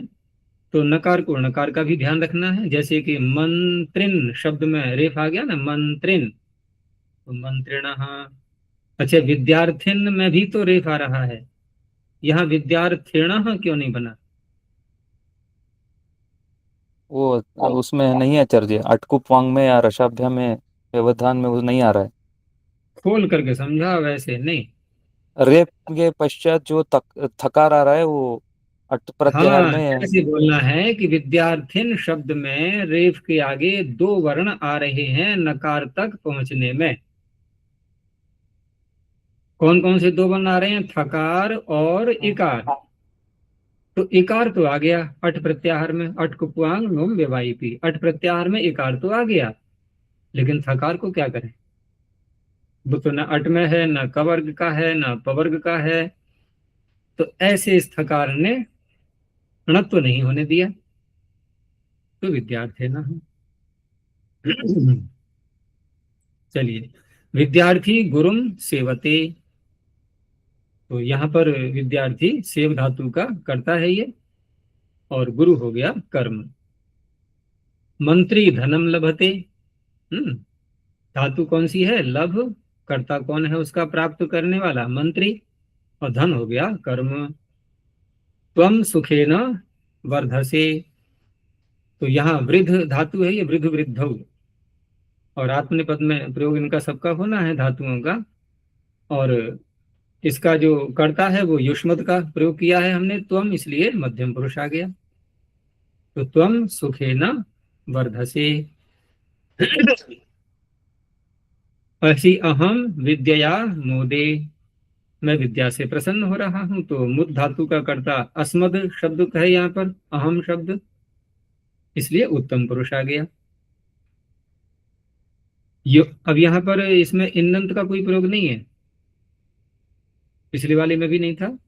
तो नकार को नकार का भी ध्यान रखना है। जैसे कि मंत्रिन शब्द में रेफ आ गया ना, मंत्रिन, तो मंत्रिण। अच्छा, विद्यार्थिन में भी तो रेफ आ रहा है, यहाँ विद्यार्थिण क्यों नहीं बना।
वो उसमें नहीं है चर्य, अटकुपवांग में या रसाभ्या में, व्यवधान में वो नहीं आ रहा है।
खोल करके समझा, वैसे नहीं।
रेप के पश्चात जो थकार आ रहा है वो अट प्रत्याहार
हाँ,
में है।
ऐसे बोलना है कि विद्यार्थिन शब्द में रेफ के आगे दो वर्ण आ रहे हैं नकार तक पहुंचने में। कौन कौन से दो वर्ण आ रहे हैं? थकार और इकार। तो इकार तो आ गया अट प्रत्याहार में, अट कुपुआंग नोम व्यवायिपी, अट प्रत्याहार में इकार तो आ गया, लेकिन थकार को क्या करें? वो तो न अट में है, न कवर्ग का है, न पवर्ग का है। तो ऐसे इस थकार ने णत्व नहीं होने दिया, तो विद्यार्थी ना हो। चलिए, विद्यार्थी गुरुम सेवते। तो यहाँ पर विद्यार्थी सेव धातु का कर्ता है ये, और गुरु हो गया कर्म। मंत्री धनम लभते। धातु कौन सी है? लभ। कर्ता कौन है उसका? प्राप्त करने वाला, मंत्री। और धन हो गया कर्म। त्वम सुखेन वर्धसे। तो यहाँ वृद्ध धातु है, ये वृद्ध वृद्धौ, और आत्मनेपद में प्रयोग इनका सबका होना है धातुओं का। और इसका जो कर्ता है वो युष्मत का प्रयोग किया है हमने, त्वम, इसलिए मध्यम पुरुष आ गया। तो त्वम सुखेन वर्धसे। ऐसी अहम विद्या मोदे, मैं विद्या से प्रसन्न हो रहा हूं। तो मुद धातु का कर्ता अस्मद शब्द है यहाँ पर, अहम शब्द, इसलिए उत्तम पुरुष आ गया। अब यहाँ पर इसमें इन्नंत का कोई प्रयोग नहीं है, पिछले वाले में भी नहीं था।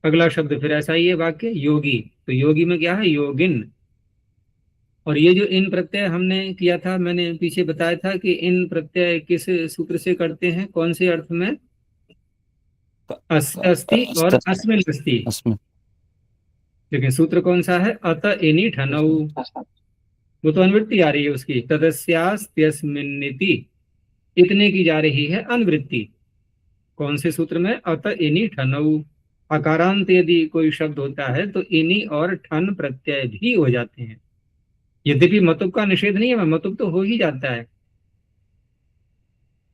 अगला शब्द फिर ऐसा ही है वाक्य, योगी। तो योगी में क्या है? योगिन। और ये जो इन प्रत्यय हमने किया था, मैंने पीछे बताया था कि इन प्रत्यय किस सूत्र से करते हैं, कौन से अर्थ में? अस्ति और अस्मिन अस्ति।
अस्मिन।
लेकिन सूत्र कौन सा है? अत इनि ठनऊ। वो तो अनुवृत्ति आ रही है उसकी, तदस्यास्त्यस्मिन्निति, इतने की जा रही है अनुवृत्ति। कौन से सूत्र में? अत इनि ठनऊ। अकारांत यदि कोई शब्द होता है तो इनि और ठन प्रत्यय भी हो जाते हैं। यद्यपि मतुब का निषेध नहीं है, मतुब तो हो ही जाता है।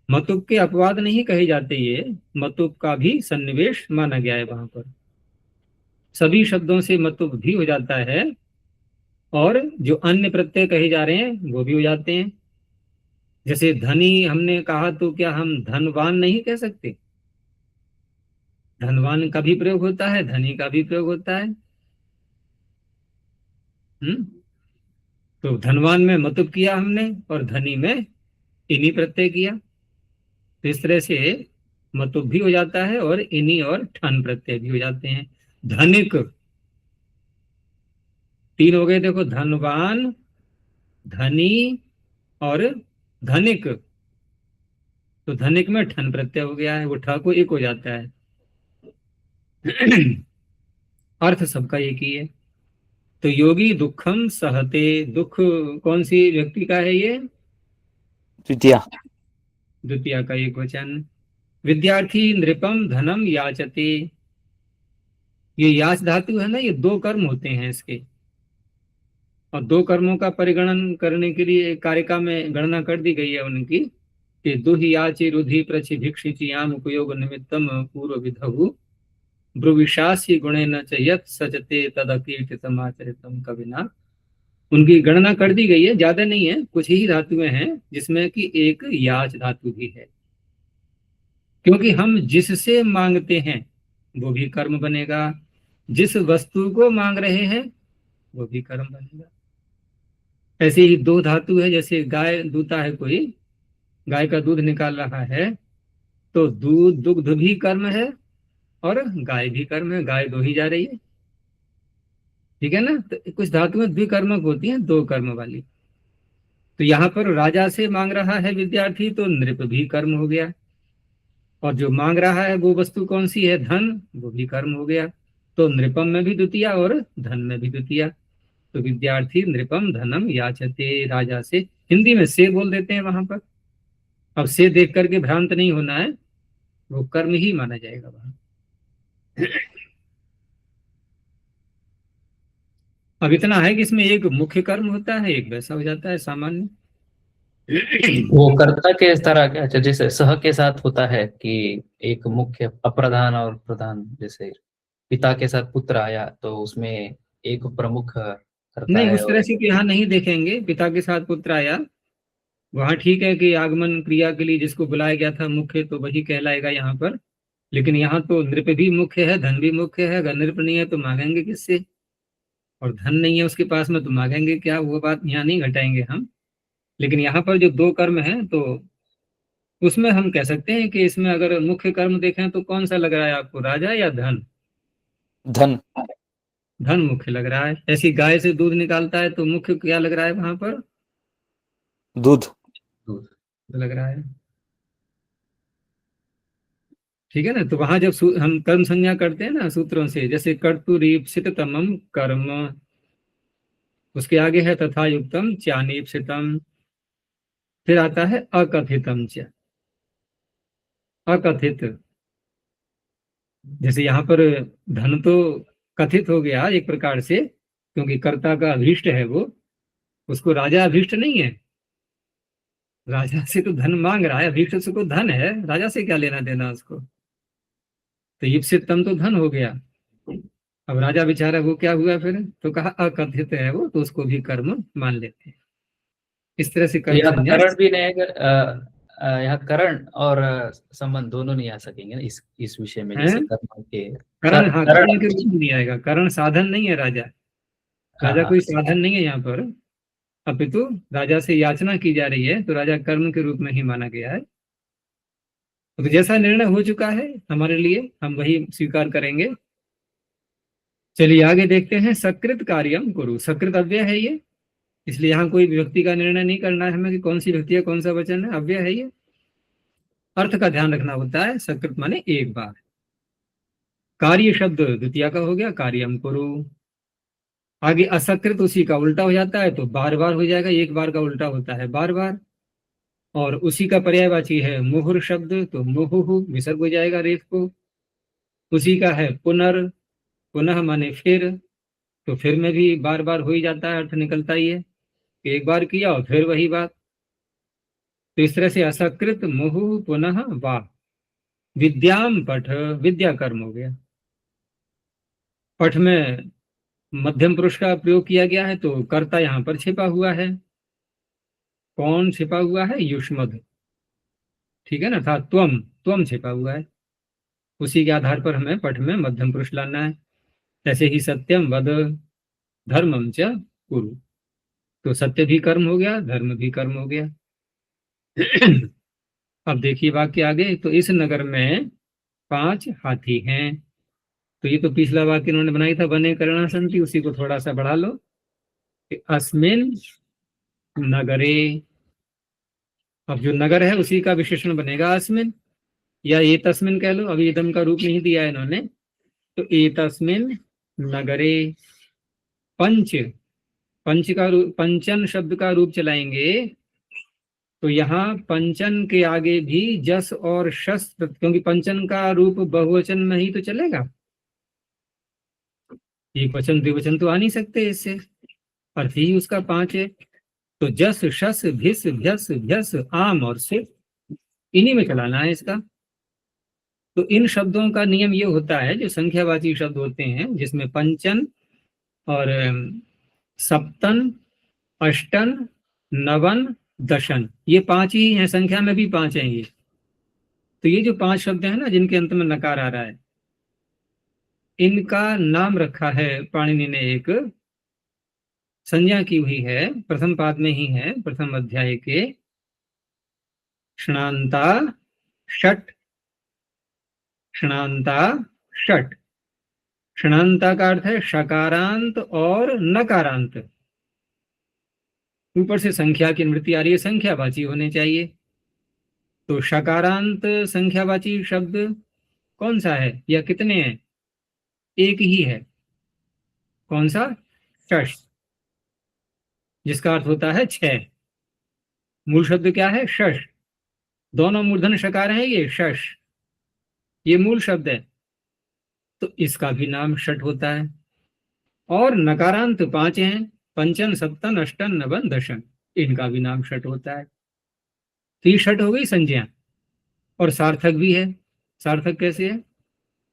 मतुब के अपवाद नहीं कहे जाते, ये मतुब का भी सन्निवेश माना गया है वहां पर। सभी शब्दों से मतुब भी हो जाता है, और जो अन्य प्रत्यय कहे जा रहे हैं वो भी हो जाते हैं। जैसे धनी हमने कहा, तो क्या हम धनवान नहीं कह सकते? धनवान का भी प्रयोग होता है, धनी का भी प्रयोग होता है। हम्म तो धनवान में मतुब किया हमने, और धनी में इन्हीं प्रत्यय किया। तो इस तरह से मतुब भी हो जाता है, और इन्हीं और ठन प्रत्यय भी हो जाते हैं। धनिक, तीन हो गए देखो, धनवान, धनी और धनिक। तो धनिक में ठन प्रत्यय हो गया है, वो ठ को एक हो जाता है। अर्थ सबका एक ही है। तो योगी दुखम सहते, दुख कौन सी व्यक्ति का है ये?
द्वितीया।
द्वितीय का एक वचन। विद्यार्थी नृपम धनम याचते। ये याच धातु है ना, ये दो कर्म होते हैं इसके, और दो कर्मों का परिगणन करने के लिए कारिका में गणना कर दी गई है उनकी, कि दुहि याचि रुधि प्रचि भिक्षिचियाम उपयोग निमित्तम पूर्व विधहु ब्रुविशासी गुणे न च यत् सचते तदकीर्तितम आचरितम कविना। उनकी गणना कर दी गई है, ज्यादा नहीं है, कुछ ही धातुएं हैं जिसमें कि एक याच धातु भी है। क्योंकि हम जिससे मांगते हैं वो भी कर्म बनेगा, जिस वस्तु को मांग रहे हैं वो भी कर्म बनेगा। ऐसे ही दो धातु है, जैसे गाय दूता है कोई, गाय का दूध निकाल रहा है, तो दूध दुग्ध भी कर्म है, और गाय भी कर्म है, गाय दो ही जा रही है। ठीक है ना? तो कुछ धातुएं द्विकर्मक होती हैं, दो कर्म वाली। तो यहाँ पर राजा से मांग रहा है विद्यार्थी, तो नृप भी कर्म हो गया, और जो मांग रहा है वो वस्तु कौन सी है? धन, वो भी कर्म हो गया। तो नृपम में भी द्वितीया और धन में भी द्वितीया। तो विद्यार्थी नृपम धनम याचते, राजा से, हिंदी में से बोल देते हैं वहां पर। अब से देख करके भ्रांत नहीं होना है, वो कर्म ही माना जाएगा वहां। अब इतना है कि इसमें एक मुख्य कर्म होता है, एक वैसा हो जाता है सामान्य।
वो कर्ता के तरह क्या, अच्छा जैसे सह के साथ होता है कि एक मुख्य अप्रधान और प्रधान, जैसे पिता के साथ पुत्र आया तो उसमें एक प्रमुख करता
नहीं,
है
उस तरह
और
से तो यहाँ नहीं देखेंगे। पिता के साथ पुत्र आया, वहां ठीक है कि आगमन क्रिया के लिए जिसको बुलाया गया था मुख्य, तो वही कहलाएगा यहाँ पर। लेकिन यहाँ तो नृप भी मुख्य है, धन भी मुख्य है। अगर नृप नहीं है तो मांगेंगे किससे, और धन नहीं है उसके पास में तो मांगेंगे क्या, वो बात यहाँ नहीं घटाएंगे हम। लेकिन यहाँ पर जो दो कर्म है, तो उसमें हम कह सकते हैं कि इसमें अगर मुख्य कर्म देखें तो कौन सा लग रहा है आपको, राजा या धन?
धन।
धन मुख्य लग रहा है। ऐसी गाय से दूध निकालता है तो मुख्य क्या लग रहा है वहां पर?
दूध।
दूध।
लग रहा है। ठीक है ना। तो वहां जब हम कर्म संज्ञा करते हैं ना सूत्रों से, जैसे कर्तुरीप्सिततमम कर्म, उसके आगे है तथा युक्तम चानीप्सितम, फिर आता है अकथितम च। अकथित, जैसे यहाँ पर धन तो कथित हो गया एक प्रकार से, क्योंकि कर्ता का अभीष्ट है वो, उसको राजा अभीष्ट नहीं है। राजा से तो धन मांग रहा है, अभीष्ट से को धन है, राजा से क्या लेना देना उसको। तो युप्सितम तो धन हो गया। अब राजा बेचारा वो क्या हुआ फिर, तो कहा अकथित है वो, तो उसको भी कर्म मान लेते हैं। इस तरह से
तो
कर्म
यहाँ
संन्यास।
करण भी नहीं है, यहाँ करण और संबंध दोनों नहीं आ सकेंगे ना इस विषय में,
है
जैसे कर्म के
करण, हाँ करण के
करण।
रूप में नहीं आएगा। करण साधन नहीं है राजा।
हाँ
राजा
हाँ।
कोई साधन नहीं है यहाँ पर, अपितु राजा से याचना की जा रही है, तो राजा कर्म के रूप में ही माना गया है। तो जैसा निर्णय हो चुका है हमारे लिए, हम वही स्वीकार करेंगे। चलिए आगे देखते हैं। सकृत कार्यम कुरु, सकृत अव्यय है ये, इसलिए यहाँ कोई व्यक्ति का निर्णय नहीं करना है हमें कि कौन सी व्यक्ति है कौन सा वचन है, अव्यय है ये। अर्थ का ध्यान रखना होता है। सकृत माने एक बार। कार्य शब्द द्वितीय का हो गया, कार्यम कुरु। आगे असकृत उसी का उल्टा हो जाता है, तो बार बार हो जाएगा, एक बार का उल्टा होता है बार बार। और उसी का पर्यायवाची है मुहुर शब्द, तो मुहुहु विसर्ग हो जाएगा रेफ को। उसी का है पुनर, पुनः माने फिर, तो फिर में भी बार बार हो ही जाता है, अर्थ निकलता ही है कि एक बार किया और फिर वही बात। तो इस तरह से असकृत मुहु पुनः वाह। विद्याम पठ, विद्या कर्म हो गया। पठ में मध्यम पुरुष का प्रयोग किया गया है, तो कर्ता यहाँ पर छिपा हुआ है। कौन छिपा हुआ है? युष्मद, ठीक है ना, था त्वम, त्वम छिपा हुआ है। उसी के आधार पर हमें पठ में मध्यम पुरुष लाना है। ऐसे ही सत्यम वद, धर्मम च कुरु, तो सत्य भी कर्म हो गया, धर्म भी कर्म हो गया। अब देखिए वाक्य आगे, तो इस नगर में 5 हाथी हैं। तो ये तो पिछला वाक्य इन्होंने बनाई था, बने करना संति, उसी को थोड़ा सा बढ़ा लो कि अस्मिन नगरे। अब जो नगर है उसी का विशेषण बनेगा अस्मिन, या ए तस्मिन कह लो, अभी एकदम का रूप नहीं दिया है इन्होंने। तो ए तस्मिन नगरे, पंच, पंच का रूप, पंचन शब्द का रूप चलाएंगे, तो यहाँ पंचन के आगे भी जस और शस, क्योंकि पंचन का रूप बहुवचन में ही तो चलेगा, एक वचन द्विवचन तो आ नहीं सकते इससे, अर्थ ही उसका 5 है। तो जस शस भिस भ्यस भ्यस आम और से, इन्हीं में चलाना है इसका। तो इन शब्दों का नियम ये होता है, जो संख्यावाची शब्द होते हैं जिसमें पंचन और सप्तन, अष्टन, नवन, दशन, ये 5 ही हैं, संख्या में भी 5 हैं ये। तो ये जो 5 शब्द हैं ना जिनके अंत में नकार आ रहा है, इनका नाम रखा है पाणिनि ने, एक संज्ञा की हुई है, प्रथम पाद में ही है, प्रथम अध्याय के षणांता षट, षणांता षट। षणांता का अर्थ है शकारांत और नकारांत। ऊपर से संख्या की निवृत्ति आ रही है, संख्यावाची होने चाहिए। तो शकारांत संख्यावाची शब्द कौन सा है या कितने हैं? एक ही है। कौन सा? शश, जिसका अर्थ होता है 6। मूल शब्द क्या है? शश। दोनों मूर्धन्य शकार हैं ये, शश, ये मूल शब्द है। तो इसका भी नाम षट होता है। और नकारांत 5 हैं, पंचन सप्तन अष्टन नवन दशन, इनका भी नाम षट होता है। तो ये षट हो गई संज्ञा, और सार्थक भी है। सार्थक कैसे है?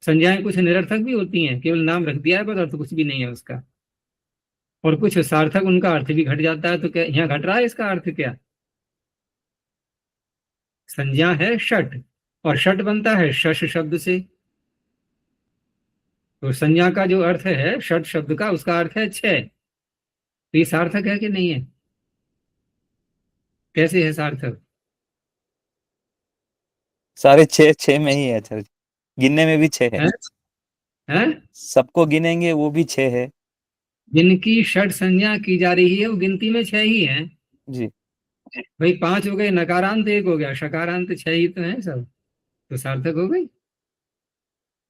संज्ञाएं कुछ निरर्थक भी होती हैं, केवल नाम रख दिया है बस, अर्थ कुछ भी नहीं है उसका। और कुछ सार्थक, उनका अर्थ भी घट जाता है। तो क्या यहाँ घट रहा है? इसका अर्थ क्या? संज्ञा है षट, और षट बनता है शश शब्द से। तो संज्ञा का जो अर्थ है षट शब्द का, उसका अर्थ है 6। तो ये सार्थक है कि नहीं है? कैसे है सार्थक?
सारे 6 में ही है आचार्य जी, गिनने में भी 6 है।
हैं? हैं?
सबको गिनेंगे वो भी 6 है।
जिनकी षट संज्ञा की जा रही है वो गिनती में 6 ही है।
जी।
भाई 5 हो गए, नकारांत 1 हो गया, शकारांत 6 ही तो है सब, तो सार्थक हो गई।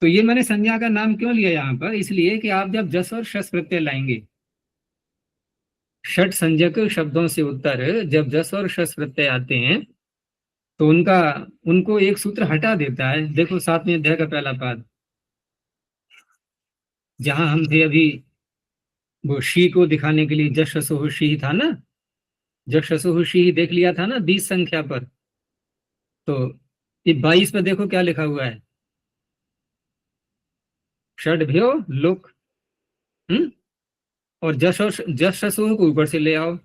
तो ये मैंने संज्ञा का नाम क्यों लिया यहाँ पर? इसलिए कि आप जब जस और शस प्रत्यय लाएंगे, षट संज्ञक शब्दों से उत्तर जब जस और शस प्रत्यय आते हैं, तो उनको एक सूत्र हटा देता है। देखो 7वें अध्याय का पहला पाद, जहां हम थे अभी, वो शी को दिखाने के लिए जस शसो शी था ना, जस शसो शी देख लिया था ना 20 संख्या पर। तो ये 22 पर देखो क्या लिखा हुआ है, षड्भ्यो लुक। और जस शसो को ऊपर से ले आओ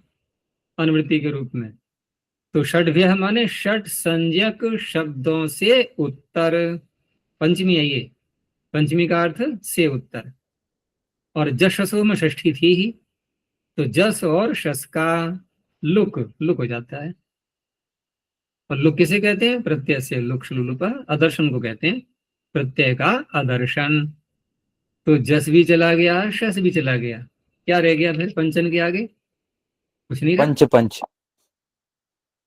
अनुवृत्ति के रूप में। तो षड्भ्य माने षट संज्ञक शब्दों से उत्तर, पंचमी है ये, पंचमी का अर्थ से उत्तर। और जस शसो में षष्ठी थी ही, तो जस और शस का लुक लुक हो जाता है। और लुक किसे कहते हैं? प्रत्यय से लुक श्लुलुप, आदर्शन को कहते हैं, प्रत्यय का आदर्शन। तो जस भी चला गया, शस भी चला गया, क्या रह गया फिर पंचन के आगे? कुछ नहीं रहा।
पंच पंच।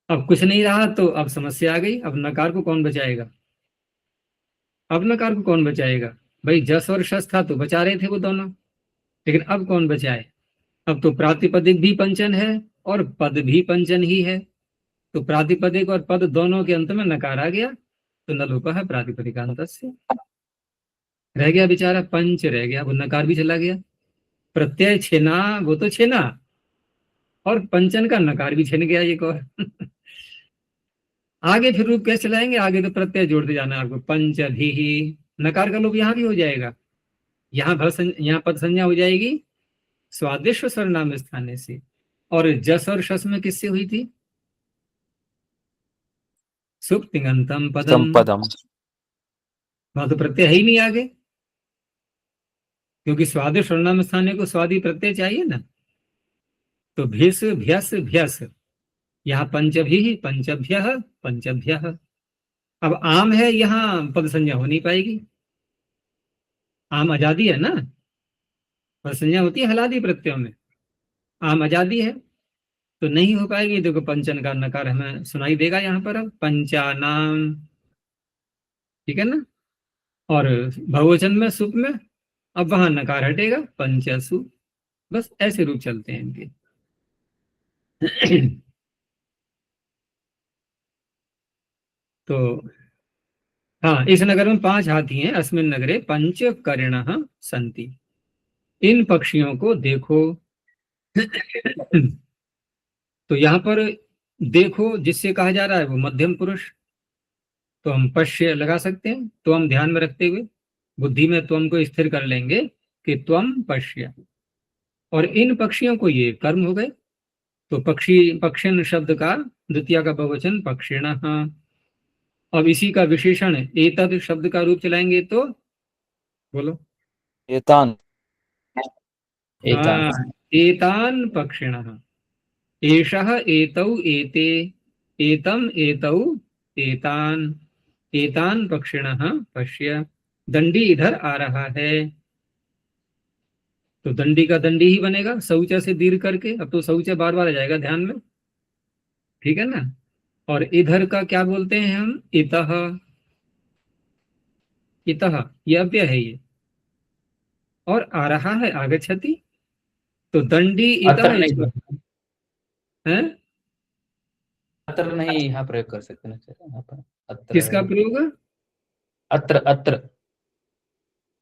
अब कुछ नहीं रहा तो अब समस्या आ गई। अब नकार को कौन बचाएगा? अब नकार को कौन बचाएगा? भाई जस और शस था तो बचा रहे थे वो दोनों, लेकिन अब कौन बचाए? अब तो प्रातिपदिक भी पंचन है और पद भी पंचन ही है। तो प्रातिपदिक और पद दोनों के अंत में नकार आ गया, तो नलोप है प्रातिपदिकांत से। रह गया बेचारा पंच, रह गया, वो नकार भी चला गया। प्रत्यय छेना वो तो छेना, और पंचन का नकार भी छिन गया एक और। आगे फिर रूप कैसे चलाएंगे? आगे तो प्रत्यय जोड़ते जाना है आपको, पंच ही, नकार का लोप यहाँ भी हो जाएगा। यहाँ पद संज्ञा हो जाएगी स्वादिष्ट सर्वनाम स्थाने से। और जस और शस में किससे हुई थी? सुप्तिङन्तम पदम।
संपदम।
वहां तो प्रत्यय है ही नहीं आगे, क्योंकि स्वादिष्ट सर्वनाम स्थाने को स्वादि प्रत्यय चाहिए ना। तो भिस भ्यस भ्यस, यहाँ पंचभी पंचभ्य पंचभ्य। अब आम है, यहाँ पद संज्ञा हो नहीं पाएगी, आम आजादी है ना, पद संज्ञा होती है हलादी प्रत्ययों में, आम आजादी है, तो नहीं हो पाएगी। देखो पंचन का नकार हमें सुनाई देगा यहाँ पर, अब पंचानाम, ठीक है ना। और बहुवचन में सुप में अब वहां नकार हटेगा, पंचसु। बस ऐसे रूप चलते हैं इनके। तो हाँ, इस नगर में 5 हाथी हैं। अस्मिन नगरे पंच करिणः संति, इन पक्षियों को देखो। तो यहाँ पर देखो जिससे कहा जा रहा है वो मध्यम पुरुष, तो हम पश्य लगा सकते हैं। तो हम ध्यान में रखते हुए बुद्धि में त्वम को स्थिर कर लेंगे कि त्वम पश्य, और इन पक्षियों को, ये कर्म हो गए। तो पक्षिण शब्द का द्वितीय का बहुवचन पक्षिणः। अब इसी का विशेषण एतद शब्द का रूप चलाएंगे तो बोलो।
एतान।
एतान।
हाँ, एतान पक्षिणः, एषः एतौ एते, एतम एतौ एतान, एतान पक्षिणः पश्य। दंडी इधर आ रहा है, तो दंडी का दंडी ही बनेगा शौचा से दीर्घ करके। अब तो शौचा बार बार आ जाएगा ध्यान में, ठीक है ना। और इधर का क्या बोलते हैं हम? इतः, इतः ये अव्यय है ये, और आ रहा है आगच्छति। तो दंडी
अत्र
इतः
नहीं,
है।
अत्र नहीं यहाँ प्रयोग कर सकते ना सर, यहाँ पर अत्र,
किसका प्रयोग?
अत्र अत्र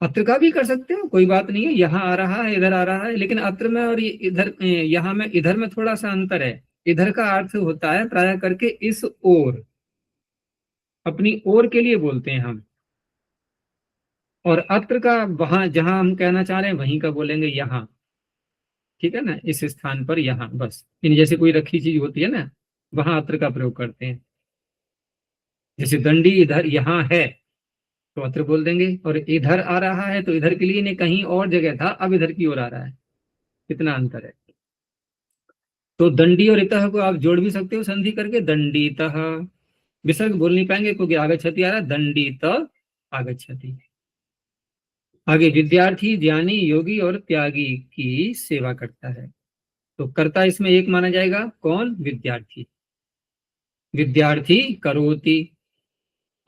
अत्र का भी कर सकते हो, कोई बात नहीं है, यहाँ आ रहा है इधर आ रहा है, लेकिन अत्र में और इधर यहाँ में इधर में थोड़ा सा अंतर है। इधर का अर्थ होता है प्राय करके इस ओर, अपनी ओर के लिए बोलते हैं हम, और अत्र का वहां जहां हम कहना चाह रहे हैं वहीं का बोलेंगे यहाँ, ठीक है ना, इस स्थान पर यहाँ, बस इन जैसे कोई रखी चीज होती है ना, वहां अत्र का प्रयोग करते हैं। जैसे दंडी इधर यहाँ है तो अत्र बोल देंगे, और इधर आ रहा है तो इधर के लिए नहीं, कहीं और जगह था अब इधर की ओर आ रहा है, कितना अंतर है। तो दंडी और इतः को आप जोड़ भी सकते हो संधि करके, दंडीतः, विसर्ग बोल नहीं पाएंगे क्योंकि आगच्छति आ रहा है, दंडीत आगच्छति। आगे विद्यार्थी, ज्ञानी, योगी और त्यागी की सेवा करता है। तो कर्ता इसमें एक माना जाएगा, कौन? विद्यार्थी। विद्यार्थी करोति,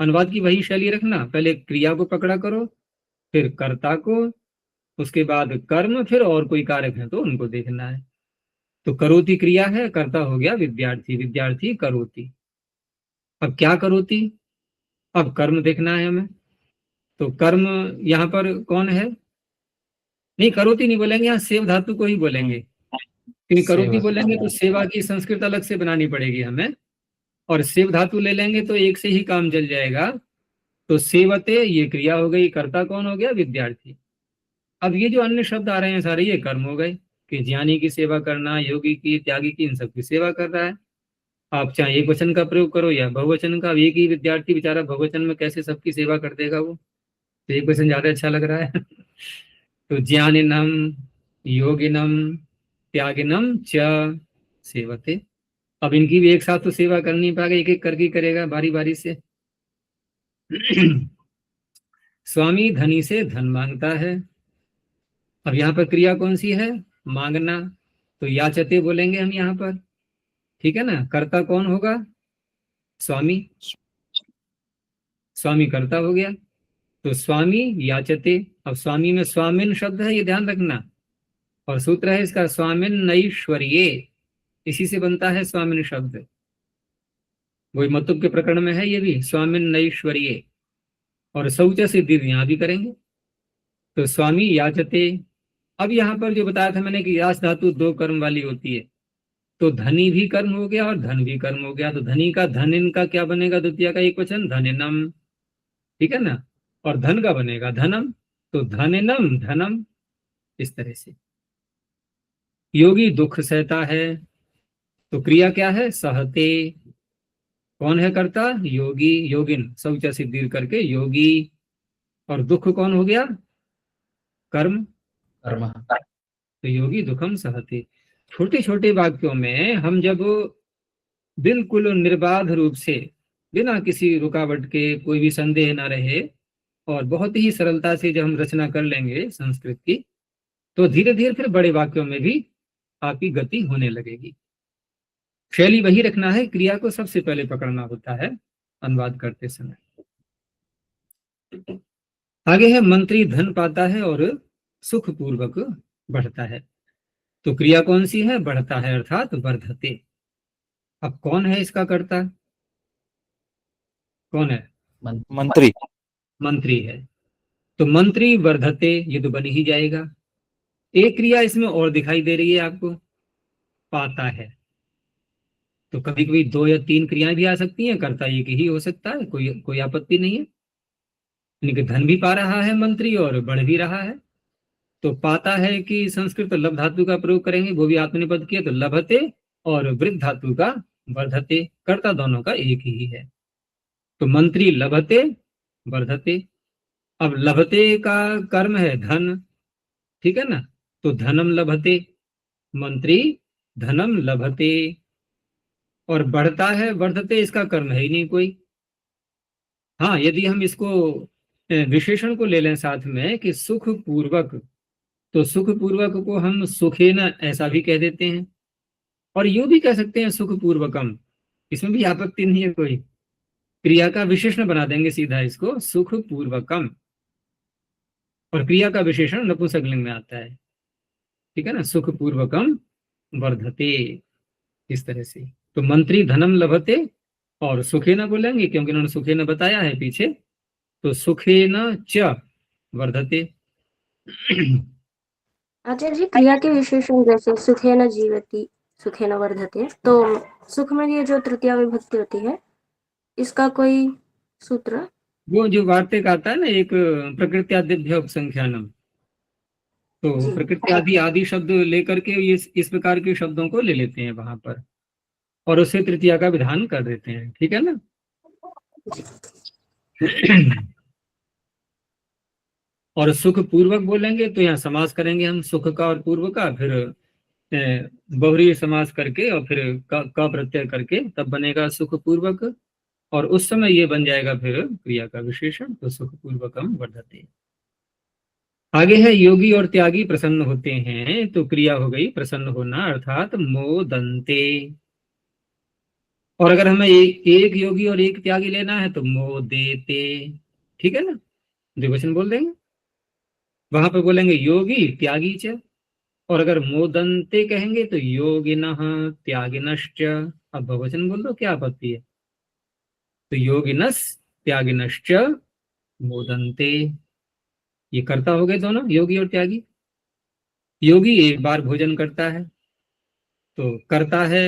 अनुवाद की वही शैली रखना, पहले क्रिया को पकड़ा करो, फिर कर्ता को, उसके बाद कर्म, फिर और कोई कारक है तो उनको देखना है। तो करोति क्रिया है, कर्ता हो गया विद्यार्थी, विद्यार्थी करोति। अब क्या करोति? अब कर्म देखना है हमें। तो कर्म यहाँ पर कौन है? नहीं, करोति नहीं बोलेंगे, यहाँ सेव धातु को ही बोलेंगे, क्योंकि करोति
सेवा।
बोलेंगे तो सेवा की संस्कृत अलग से बनानी पड़ेगी हमें, और सेव धातु ले लेंगे तो एक से ही काम चल जाएगा। तो सेवते ये क्रिया हो गई, कर्ता कौन हो गया? विद्यार्थी। अब ये जो अन्य शब्द आ रहे हैं सारे ये कर्म हो गए, कि ज्ञानी की सेवा करना, योगी की, त्यागी की, इन सब की सेवा कर रहा है। आप चाहे एक वचन का प्रयोग करो या बहुवचन का, एक ही विद्यार्थी बेचारा बहुवचन में कैसे सबकी सेवा कर देगा वो, तो एक वचन ज्यादा अच्छा लग रहा है। तो ज्ञानिनम, योगिनम, त्यागिनम च सेवते। अब इनकी भी एक साथ तो सेवा कर नहीं पाएगा, एक एक करके करेगा बारी बारी से। स्वामी धनी से धन मांगता है। अब यहाँ पर क्रिया कौन सी है? मांगना। तो याचते बोलेंगे हम यहाँ पर, ठीक है ना। कर्ता कौन होगा? स्वामी, स्वामी कर्ता हो गया। तो स्वामी याचते। अब स्वामी में स्वामिन शब्द है, ये ध्यान रखना, और सूत्र है इसका स्वामिन नैश्वर्ये, इसी से बनता है स्वामिन शब्द, वही मतुब के प्रकरण में है ये भी, स्वामिन नैश्वर्ये। और शौच सिद्धि यहाँ भी करेंगे। तो स्वामी याचते। अब यहाँ पर जो बताया था मैंने कि याच धातु दो कर्म वाली होती है, तो धनी भी कर्म हो गया और धन भी कर्म हो गया। तो धनी का धनिन का क्या बनेगा? द्वितीय का एक वचन धनिनम, ठीक है ना, और धन का बनेगा धनम, तो धनिनम धनम, इस तरह से। योगी दुख सहता है, तो क्रिया क्या है? सहते। कौन है कर्ता? योगी, योगिन, शौच सिद्धि करके योगी। और दुख कौन हो गया? कर्म,
कर्म।
तो योगी दुखम सहते। छोटे छोटे वाक्यों में हम जब बिल्कुल निर्बाध रूप से, बिना किसी रुकावट के, कोई भी संदेह ना रहे, और बहुत ही सरलता से जब हम रचना कर लेंगे संस्कृत की, तो धीरे धीरे फिर बड़े वाक्यों में भी आपकी गति होने लगेगी। शैली वही रखना है, क्रिया को सबसे पहले पकड़ना होता है अनुवाद करते समय। आगे है मंत्री धन पाता है और सुख पूर्वक बढ़ता है। तो क्रिया कौन सी है? बढ़ता है, अर्थात वर्धते। अब कौन है इसका कर्ता? कौन है?
मंत्री।
मंत्री है। तो मंत्री वर्धते, ये तो बन ही जाएगा। एक क्रिया इसमें और दिखाई दे रही है आपको, पाता है। तो कभी कभी दो या तीन क्रियाएं भी आ सकती हैं, कर्ता एक ही हो सकता है, कोई आपत्ति नहीं है। यानी कि धन भी पा रहा है मंत्री और बढ़ भी रहा है। तो पाता है कि संस्कृत लब धातु का प्रयोग करेंगे, वो भी आत्मनिपद किया, तो लभते, और वृद्ध धातु का वर्धते, कर्ता दोनों का एक ही है। तो मंत्री लभते वर्धते। अब लभते का कर्म है धन, ठीक है ना, तो धनम लभते, मंत्री धनम लभते। और बढ़ता है वर्धते, इसका कर्म है ही नहीं कोई। हाँ, यदि हम इसको विशेषण को ले लें साथ में कि सुख पूर्वक, तो सुख पूर्वक को हम सुखेन ऐसा भी कह देते हैं, और यूं भी कह सकते हैं सुख पूर्वकम, इसमें भी आपत्ति नहीं है कोई। क्रिया का विशेषण बना देंगे सीधा इसको, सुख पूर्वकम, और क्रिया का विशेषण नपुंसकलिंग में आता है, ठीक है ना, सुख पूर्वकम वर्धते, इस तरह से। तो मंत्री धनम लभते, और सुखेन बोलेंगे क्योंकि उन्होंने सुखेन बताया है पीछे, तो सुखेन च वर्धते।
आचार्य जी, क्रिया के विशेषण जैसे सुखेन जीवति, सुखेन वर्धते, तो सुख में ये जो तृतीया विभक्ति होती है, इसका कोई सूत्र?
वो जो वार्तिक आता है ना, एक प्रकृत्यादिभ्य उपसंख्यानम, तो
जी।
प्रकृति आदि आदि शब्द लेकर के इस प्रकार के शब्दों को ले लेते हैं वहां पर, और उससे तृतीया का विधान कर देते हैं, ठीक है ना। और सुख पूर्वक बोलेंगे तो यहाँ समास करेंगे हम सुख का और पूर्व का, फिर बहुरी समास करके और फिर का प्रत्यय करके तब बनेगा सुख पूर्वक, और उस समय ये बन जाएगा फिर क्रिया का विशेषण, तो सुख पूर्वकम वर्धते। आगे है योगी और त्यागी प्रसन्न होते हैं, तो क्रिया हो गई प्रसन्न होना, अर्थात मोदंते। और अगर हमें एक योगी और एक त्यागी लेना है तो मोदेते, ठीक है ना, द्विवचन बोल देंगे, वहां पर बोलेंगे योगी त्यागी च। और अगर मोदंते कहेंगे तो योगिनः त्यागिनश्च। अब बहुवचन बोल दो, क्या आपत्ति है। तो योगिनस् त्यागिनश्च मोदंते, ये कर्ता हो गए दोनों, योगी और त्यागी। योगी एक बार भोजन करता है, तो करता है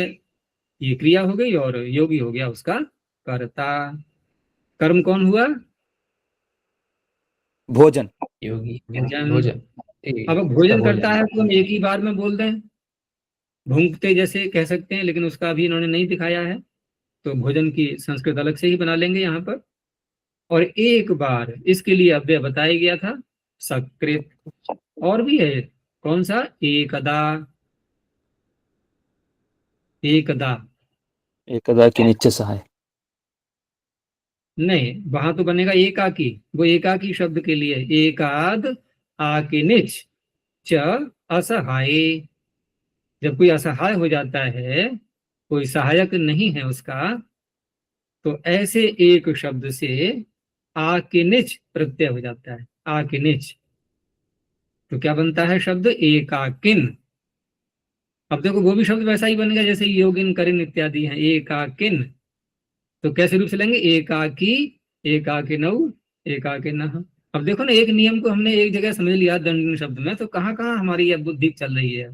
ये क्रिया हो गई, और योगी हो गया उसका कर्ता। कर्म कौन हुआ?
भोजन।
योगी
भोजन।
भोजन।
अब भोजन करता है तो हम एक ही बार में बोल दें, भूंगते जैसे कह सकते हैं, लेकिन उसका अभी इन्होंने नहीं दिखाया है, तो भोजन की संस्कृत अलग से ही बना लेंगे यहाँ पर। और एक बार इसके लिए अव्यय बताया गया था सकृत, और भी है कौन सा, एकदा। एकदा
एकदा की नीचे सहाय।
नहीं, वहां तो बनेगा एकाकी, वो एकाकी शब्द के लिए एकाद आकिनिच च असहाय। जब कोई असहाय हो जाता है, कोई सहायक नहीं है उसका, तो ऐसे एक शब्द से आकिनिच प्रत्यय हो जाता है, आकिनिच, तो क्या बनता है शब्द एकाकिन। अब देखो वो भी शब्द वैसा ही बनेगा जैसे योगिन करिन इत्यादि हैं, एकाकिन। तो कैसे रूप से लेंगे, एकाकी, एकाकिनौ, एकाकिनः। अब देखो ना, एक नियम को हमने एक जगह समझ लिया दंडन शब्द में, तो कहाँ कहाँ हमारी अब बुद्धि चल रही है।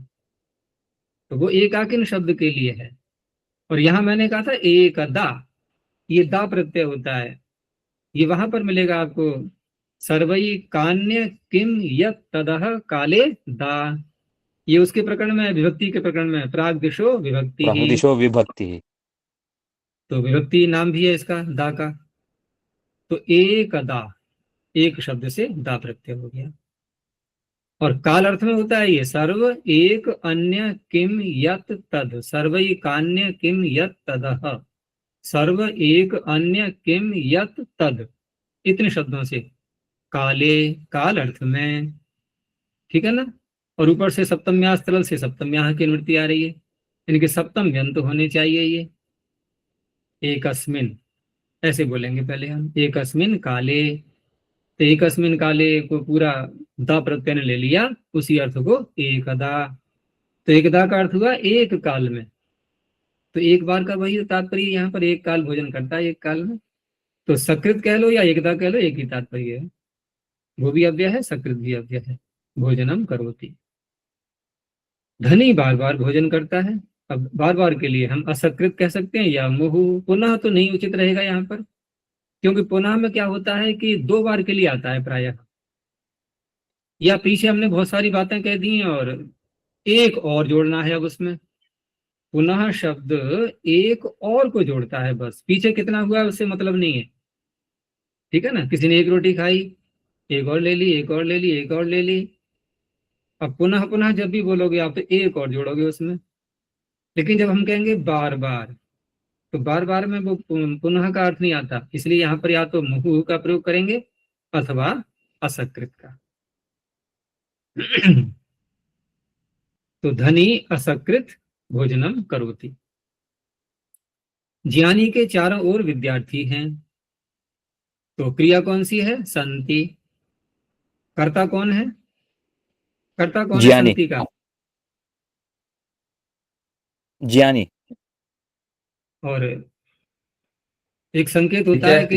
तो वो एकाकिन शब्द के लिए है। और यहां मैंने कहा था एकदा, ये दा प्रत्यय होता है, ये वहां पर मिलेगा आपको, सर्वई कान्य किम यत तदह काले दा। ये उसके प्रकरण में, विभक्ति के प्रकरण में, प्राग दिशो विभक्ति ही,
प्राहुदिशो विभक्ति।
तो विभक्ति नाम भी है इसका दा का। तो एकदा, एक शब्द से दा प्रत्यय हो गया। और काल अर्थ में होता है ये सर्व एक अन्य किम यत तद, सर्वई कान्य किम यत तदह, सर्व एक अन्य किम यत तद, इतने शब्दों से काले, काल अर्थ में, ठीक है ना। और ऊपर से सप्तम्यास तरल से सप्तम्याह की निवृत्ति आ रही है, इनके सप्तम व्यंत होने चाहिए। ये एकस्मिन ऐसे बोलेंगे पहले हम, एकस्मिन काले। तो एकस्मिन काले को पूरा दा प्रत्यय ने ले लिया, उसी अर्थ को एकदा। तो एकदा का अर्थ हुआ एक काल में, तो एक बार का वही तात्पर्य यहाँ पर, एक काल भोजन करता है एक काल में। तो सकृत कह लो या एकदा कह लो, एक ही तात्पर्य है। वो भी अव्यय है, सकृत भी अव्यय है, भोजनम करोति। धनी बार बार भोजन करता है। अब बार बार के लिए हम असकृत कह सकते हैं, या मुहु, पुनः तो नहीं उचित रहेगा यहाँ पर, क्योंकि पुनः में क्या होता है कि दो बार के लिए आता है प्रायः, या पीछे हमने बहुत सारी बातें कह दी हैं और एक और जोड़ना है। अब उसमें पुनः शब्द एक और को जोड़ता है, बस पीछे कितना हुआ है उससे मतलब नहीं है, ठीक है ना। किसी ने एक रोटी खाई, एक और ले ली, एक और ले ली, एक और ले ली। अब पुनः पुनः जब भी बोलोगे आप तो एक और जोड़ोगे उसमें। लेकिन जब हम कहेंगे बार बार, तो बार बार में वो पुनः का अर्थ नहीं आता, इसलिए यहाँ पर या तो मुहु का प्रयोग करेंगे अथवा असकृत का। तो धनी असकृत भोजनम करोति। ज्ञानी के चारों ओर विद्यार्थी हैं, तो क्रिया कौन सी है, संति। कर्ता कौन है, कर्ता कौन है
ज्ञानी।
संति का,
ज्ञानी।
और एक संकेत होता है कि,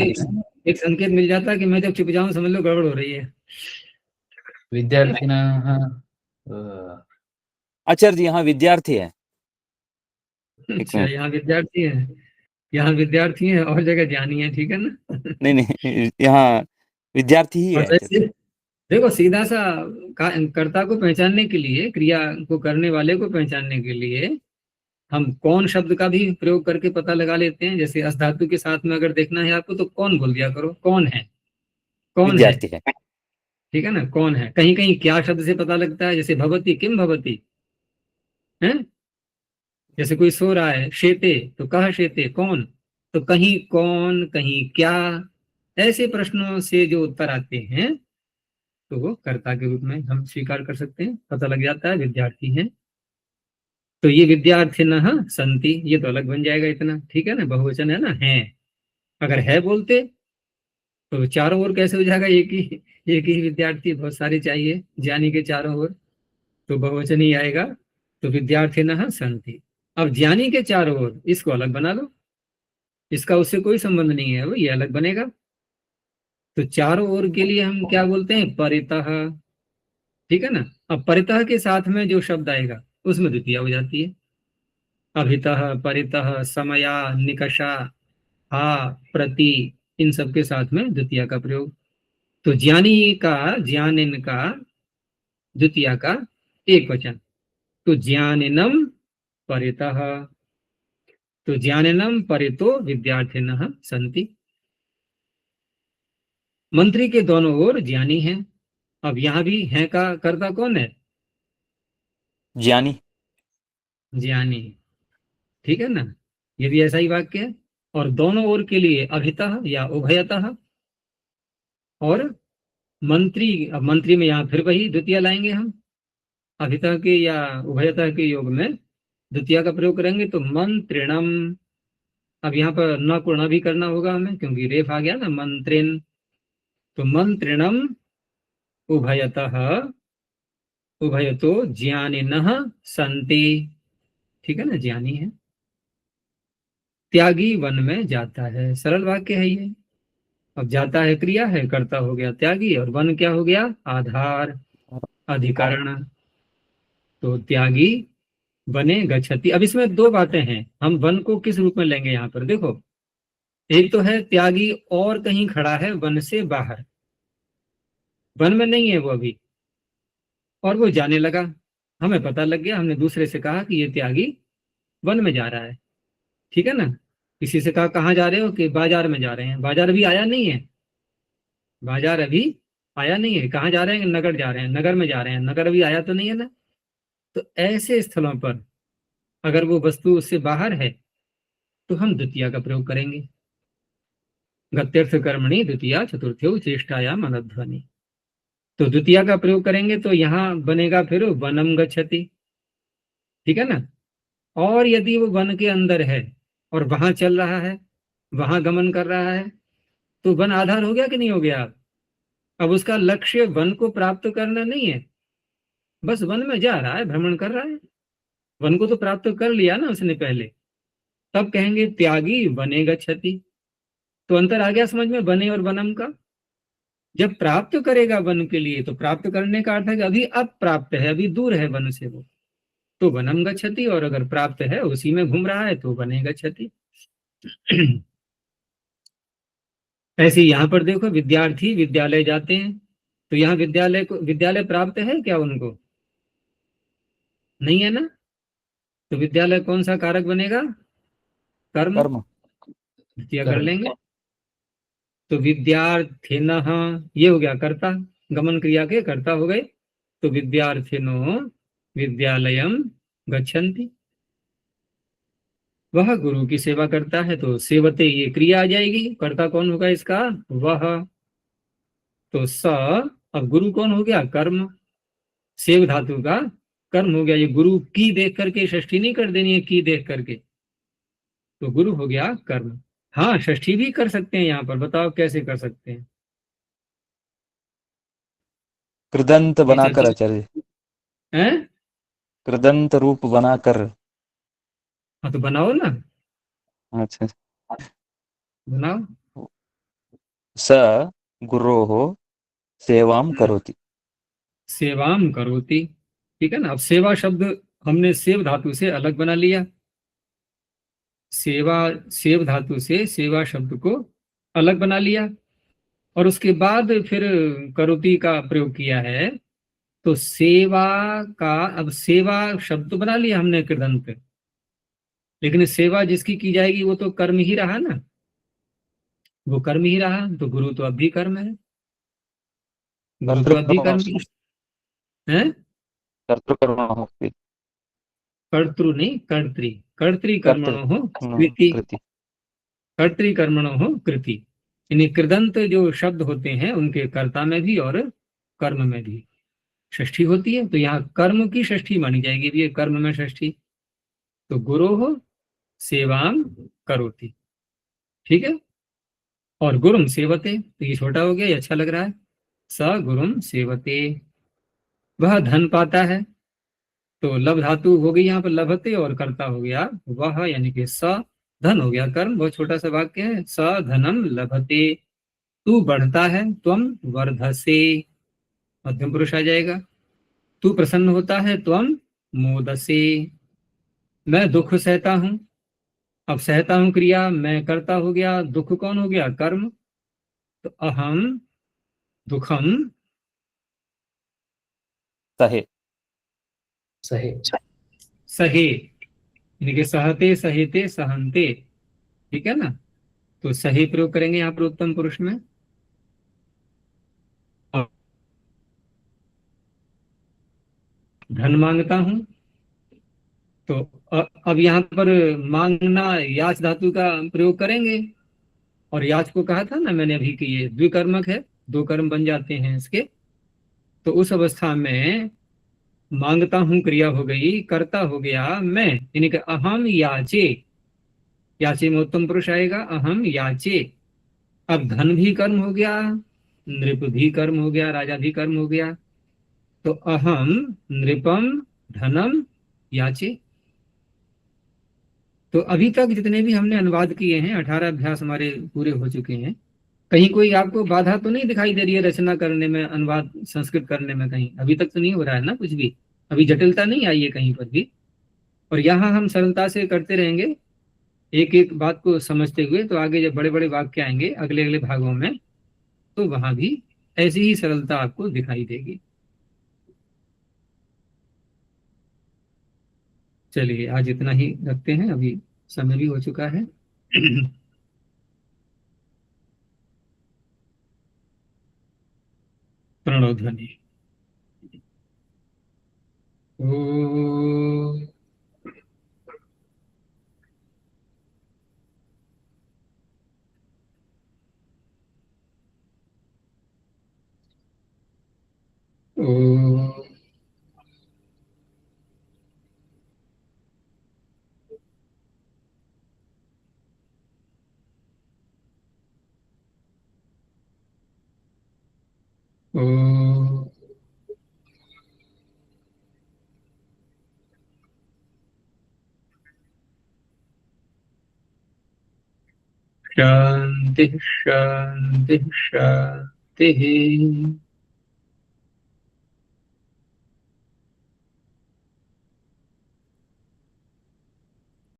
एक संकेत मिल जाता है कि मैं जब चुप जाऊं समझ लो गड़बड़ हो रही है।
विद्यार्थिनः
आचार्य जी यहाँ विद्यार्थी है। एक
अच्छा,
मिनट।
यहाँ विद्यार्थी है, यहाँ विद्यार्थी है और जगह ज्ञानी है, ठीक है ना।
नहीं नहीं, यहाँ विद्यार्थी ही
और
है आचार्य।
वैसे देखो, सीधा सा कर्ता को पहचानने के लिए, क्रिया को करने वाले को पहचानने के लिए हम कौन शब्द का भी प्रयोग करके पता लगा लेते हैं। जैसे अस धातु के साथ में अगर देखना है आपको तो कौन बोल दिया करो, कौन है, कौन है,
विद्यार्थी है।
ठीक है ना, कौन है। कहीं कहीं क्या शब्द से पता लगता है, जैसे भवती, किम भवती है, जैसे कोई सो रहा है, शेते तो कहा शेते, कौन, तो कहीं कौन, कहीं क्या, ऐसे प्रश्नों से जो उत्तर आते हैं तो वो कर्ता के रूप में हम स्वीकार कर सकते हैं, पता लग जाता है विद्यार्थी हैं। तो ये विद्यार्थिनः संति, ये तो अलग बन जाएगा इतना, ठीक है ना, बहुवचन है ना, है। अगर है बोलते तो चारों ओर कैसे हो जाएगा, एक ही विद्यार्थी, बहुत सारे चाहिए ज्ञानी के चारों ओर, तो बहुवचन ही आएगा। तो विद्यार्थिनः संति। अब ज्ञानी के चारों ओर इसको अलग बना लो, इसका उससे कोई संबंध नहीं है, वो ये अलग बनेगा। तो चारों ओर के लिए हम क्या बोलते हैं, परितः, ठीक है ना। अब परितः के साथ में जो शब्द आएगा उसमें द्वितीय हो जाती है। अभितः, परितः, समया, निकषा, हा, प्रति, इन सब के साथ में द्वितीय का प्रयोग। तो ज्ञानी का, ज्ञानिन का द्वितीय का एक वचन, तो ज्ञानिनम परितः, तो ज्ञानिनम परितो विद्यार्थिनः संति। मंत्री के दोनों ओर ज्ञानी हैं। अब यहां भी है का कर्ता कौन है,
ज्ञानी।
ज्ञानी, ठीक है ना, ये भी ऐसा ही वाक्य है। और दोनों ओर के लिए अभितः या उभयतः, और मंत्री, अब मंत्री में यहाँ फिर वही द्वितीय लाएंगे हम, अभितः के या उभयतः के योग में द्वितीय का प्रयोग करेंगे, तो मंत्रिणम। अब यहाँ पर न को न भी करना होगा हमें, क्योंकि रेफ आ गया ना, मंत्रिन, तो मंत्रिणम उभयतः, उभयतो ज्ञानिनः संति, ठीक है ना, ज्ञानी है। त्यागी वन में जाता है, सरल वाक्य है ये। अब जाता है क्रिया है, कर्ता हो गया त्यागी, और वन क्या हो गया, आधार, अधिकरण। तो त्यागी वने गच्छति। अब इसमें दो बातें हैं, हम वन को किस रूप में लेंगे यहाँ पर, देखो, एक तो है त्यागी और कहीं खड़ा है वन से बाहर, वन में नहीं है वो अभी, और वो जाने लगा, हमें पता लग गया, हमने दूसरे से कहा कि ये त्यागी वन में जा रहा है, ठीक है ना। किसी से कहा कहाँ जा रहे हो, कि बाजार में जा रहे हैं, बाजार अभी आया नहीं है, बाजार अभी आया नहीं है, कहाँ जा रहे हैं, नगर जा रहे हैं, नगर में जा रहे हैं, नगर अभी आया तो नहीं है ना। तो ऐसे स्थलों पर अगर वो वस्तु उससे बाहर है तो हम द्वितीय का प्रयोग करेंगे। गत्यर्थ कर्मणि द्वितीया चतुर्थ्यो चेष्टायाम अनध्वनि। तो द्वितीय का प्रयोग करेंगे तो यहाँ बनेगा फिर वनम गच्छति, ठीक है ना। और यदि वो वन के अंदर है और वहां चल रहा है, वहां गमन कर रहा है, तो वन आधार हो गया कि नहीं हो गया। अब उसका लक्ष्य वन को प्राप्त करना नहीं है, बस वन में जा रहा है, भ्रमण कर रहा है, वन को तो प्राप्त कर लिया ना उसने पहले। तब कहेंगे त्यागी वने गच्छति। तो अंतर आ गया समझ में, वने और वनम का। जब प्राप्त करेगा वन के लिए तो प्राप्त करने का अर्थ है कि अभी अप्राप्त है, अभी दूर है वन से वो, तो वनम गच्छति। और अगर प्राप्त है, उसी में घूम रहा है, तो वने गच्छति। ऐसे यहाँ पर देखो, विद्यार्थी विद्यालय जाते हैं, तो यहाँ विद्यालय को, विद्यालय प्राप्त है क्या उनको, नहीं है ना। तो विद्यालय कौन सा कारक बनेगा, कर्म,
कर्म।
द्वितीय कर लेंगे। तो विद्यार्थिनः, ये हो गया कर्ता, गमन क्रिया के कर्ता हो गए। तो विद्यार्थिनो विद्यालयम गच्छन्ति, वह गुरु की सेवा करता है, तो सेवते ये क्रिया आ जाएगी, कर्ता कौन होगा इसका, वह। तो स, अब गुरु कौन हो गया, कर्म, सेव धातु का कर्म हो गया। ये गुरु की देख करके षष्ठी नहीं कर देनी है, की देख करके, तो गुरु हो गया कर्म। हाँ, षष्ठी भी कर सकते हैं यहाँ पर, बताओ कैसे कर सकते हैं।
कृदंत बनाकर आचार्य,
हैं,
कृदंत रूप बनाकर।
हाँ तो बनाओ ना,
अच्छा।
बनाओ।
स गुरोः सेवां करोति।
सेवाम करोति, ठीक है ना। अब सेवा शब्द हमने सेव धातु से अलग बना लिया, सेवा सेव धातु से सेवा शब्द को अलग बना लिया, और उसके बाद फिर करोति का प्रयोग किया है। तो सेवा का, अब सेवा शब्द तो बना लिया हमने कृदंत, लेकिन सेवा जिसकी की जाएगी वो तो कर्म ही रहा ना, वो कर्म ही रहा। तो गुरु तो अब भी कर्म है, गुरु तो अब भी कर्म है।
कर्तृकर्मणो
कर्तृ नहीं कर्तृ, कर्तृकर्मणो हो कृति,
कृति।
कर्तृकर्मणो हो कृति। यानी कृदंत जो शब्द होते हैं उनके कर्ता में भी और कर्म में भी षष्ठी होती है। तो यहाँ कर्म की षष्ठी मानी जाएगी भी, कर्म में षष्ठी। तो गुरु हो सेवाम करोति, ठीक है। और गुरुम सेवते, तो ये छोटा हो गया, ये अच्छा लग रहा है। स गुरुम सेवते, वह धन पाता है। तो लब धातु हो गई यहाँ पर लभते, और कर्ता हो गया वह, यानी कि स धन हो गया कर्म। बहुत छोटा सा वाक्य है। स धनम लभते, तू बढ़ता है, त्वम वर्धसे, मध्यम पुरुष आ जाएगा। तू प्रसन्न होता है, त्वम मोदसे। मैं दुख सहता हूं, अब सहता हूं क्रिया, मैं करता हो गया, दुख कौन हो गया, कर्म। तो अहम दुखम
सहे।
सहे।
सहे, यानी कि सहते सहेते सहनते, ठीक है ना। तो सही प्रयोग करेंगे यहाँ पर उत्तम पुरुष में। और धन मांगता हूं, तो अब यहाँ पर मांगना याच धातु का प्रयोग करेंगे। और याच को कहा था ना मैंने अभी कि ये द्विकर्मक है, दो कर्म बन जाते हैं इसके। तो उस अवस्था में मांगता हूं क्रिया हो गई, कर्ता हो गया मैं, यानी कि अहम याचे, याचे में उत्तम पुरुष आएगा, अहम याचे। अब धन भी कर्म हो गया, नृप भी कर्म हो गया, राजा भी कर्म हो गया। तो अहम नृपम धनम याचे। तो अभी तक जितने भी हमने अनुवाद किए हैं, 18 अभ्यास हमारे पूरे हो चुके हैं। कहीं कोई आपको बाधा तो नहीं दिखाई दे रही है रचना करने में, अनुवाद संस्कृत करने में? कहीं अभी तक तो नहीं हो रहा है ना कुछ भी, अभी जटिलता नहीं आई है कहीं पर भी। और यहाँ हम सरलता से करते रहेंगे, एक एक बात को समझते हुए। तो आगे जब बड़े बड़े वाक्य आएंगे अगले अगले भागों में, तो वहां भी ऐसी ही सरलता आपको दिखाई देगी। चलिए आज इतना ही रखते हैं, अभी समय भी हो चुका है। प्रणव ध्वनि। ओ ओ ओ शांति शांति शांति।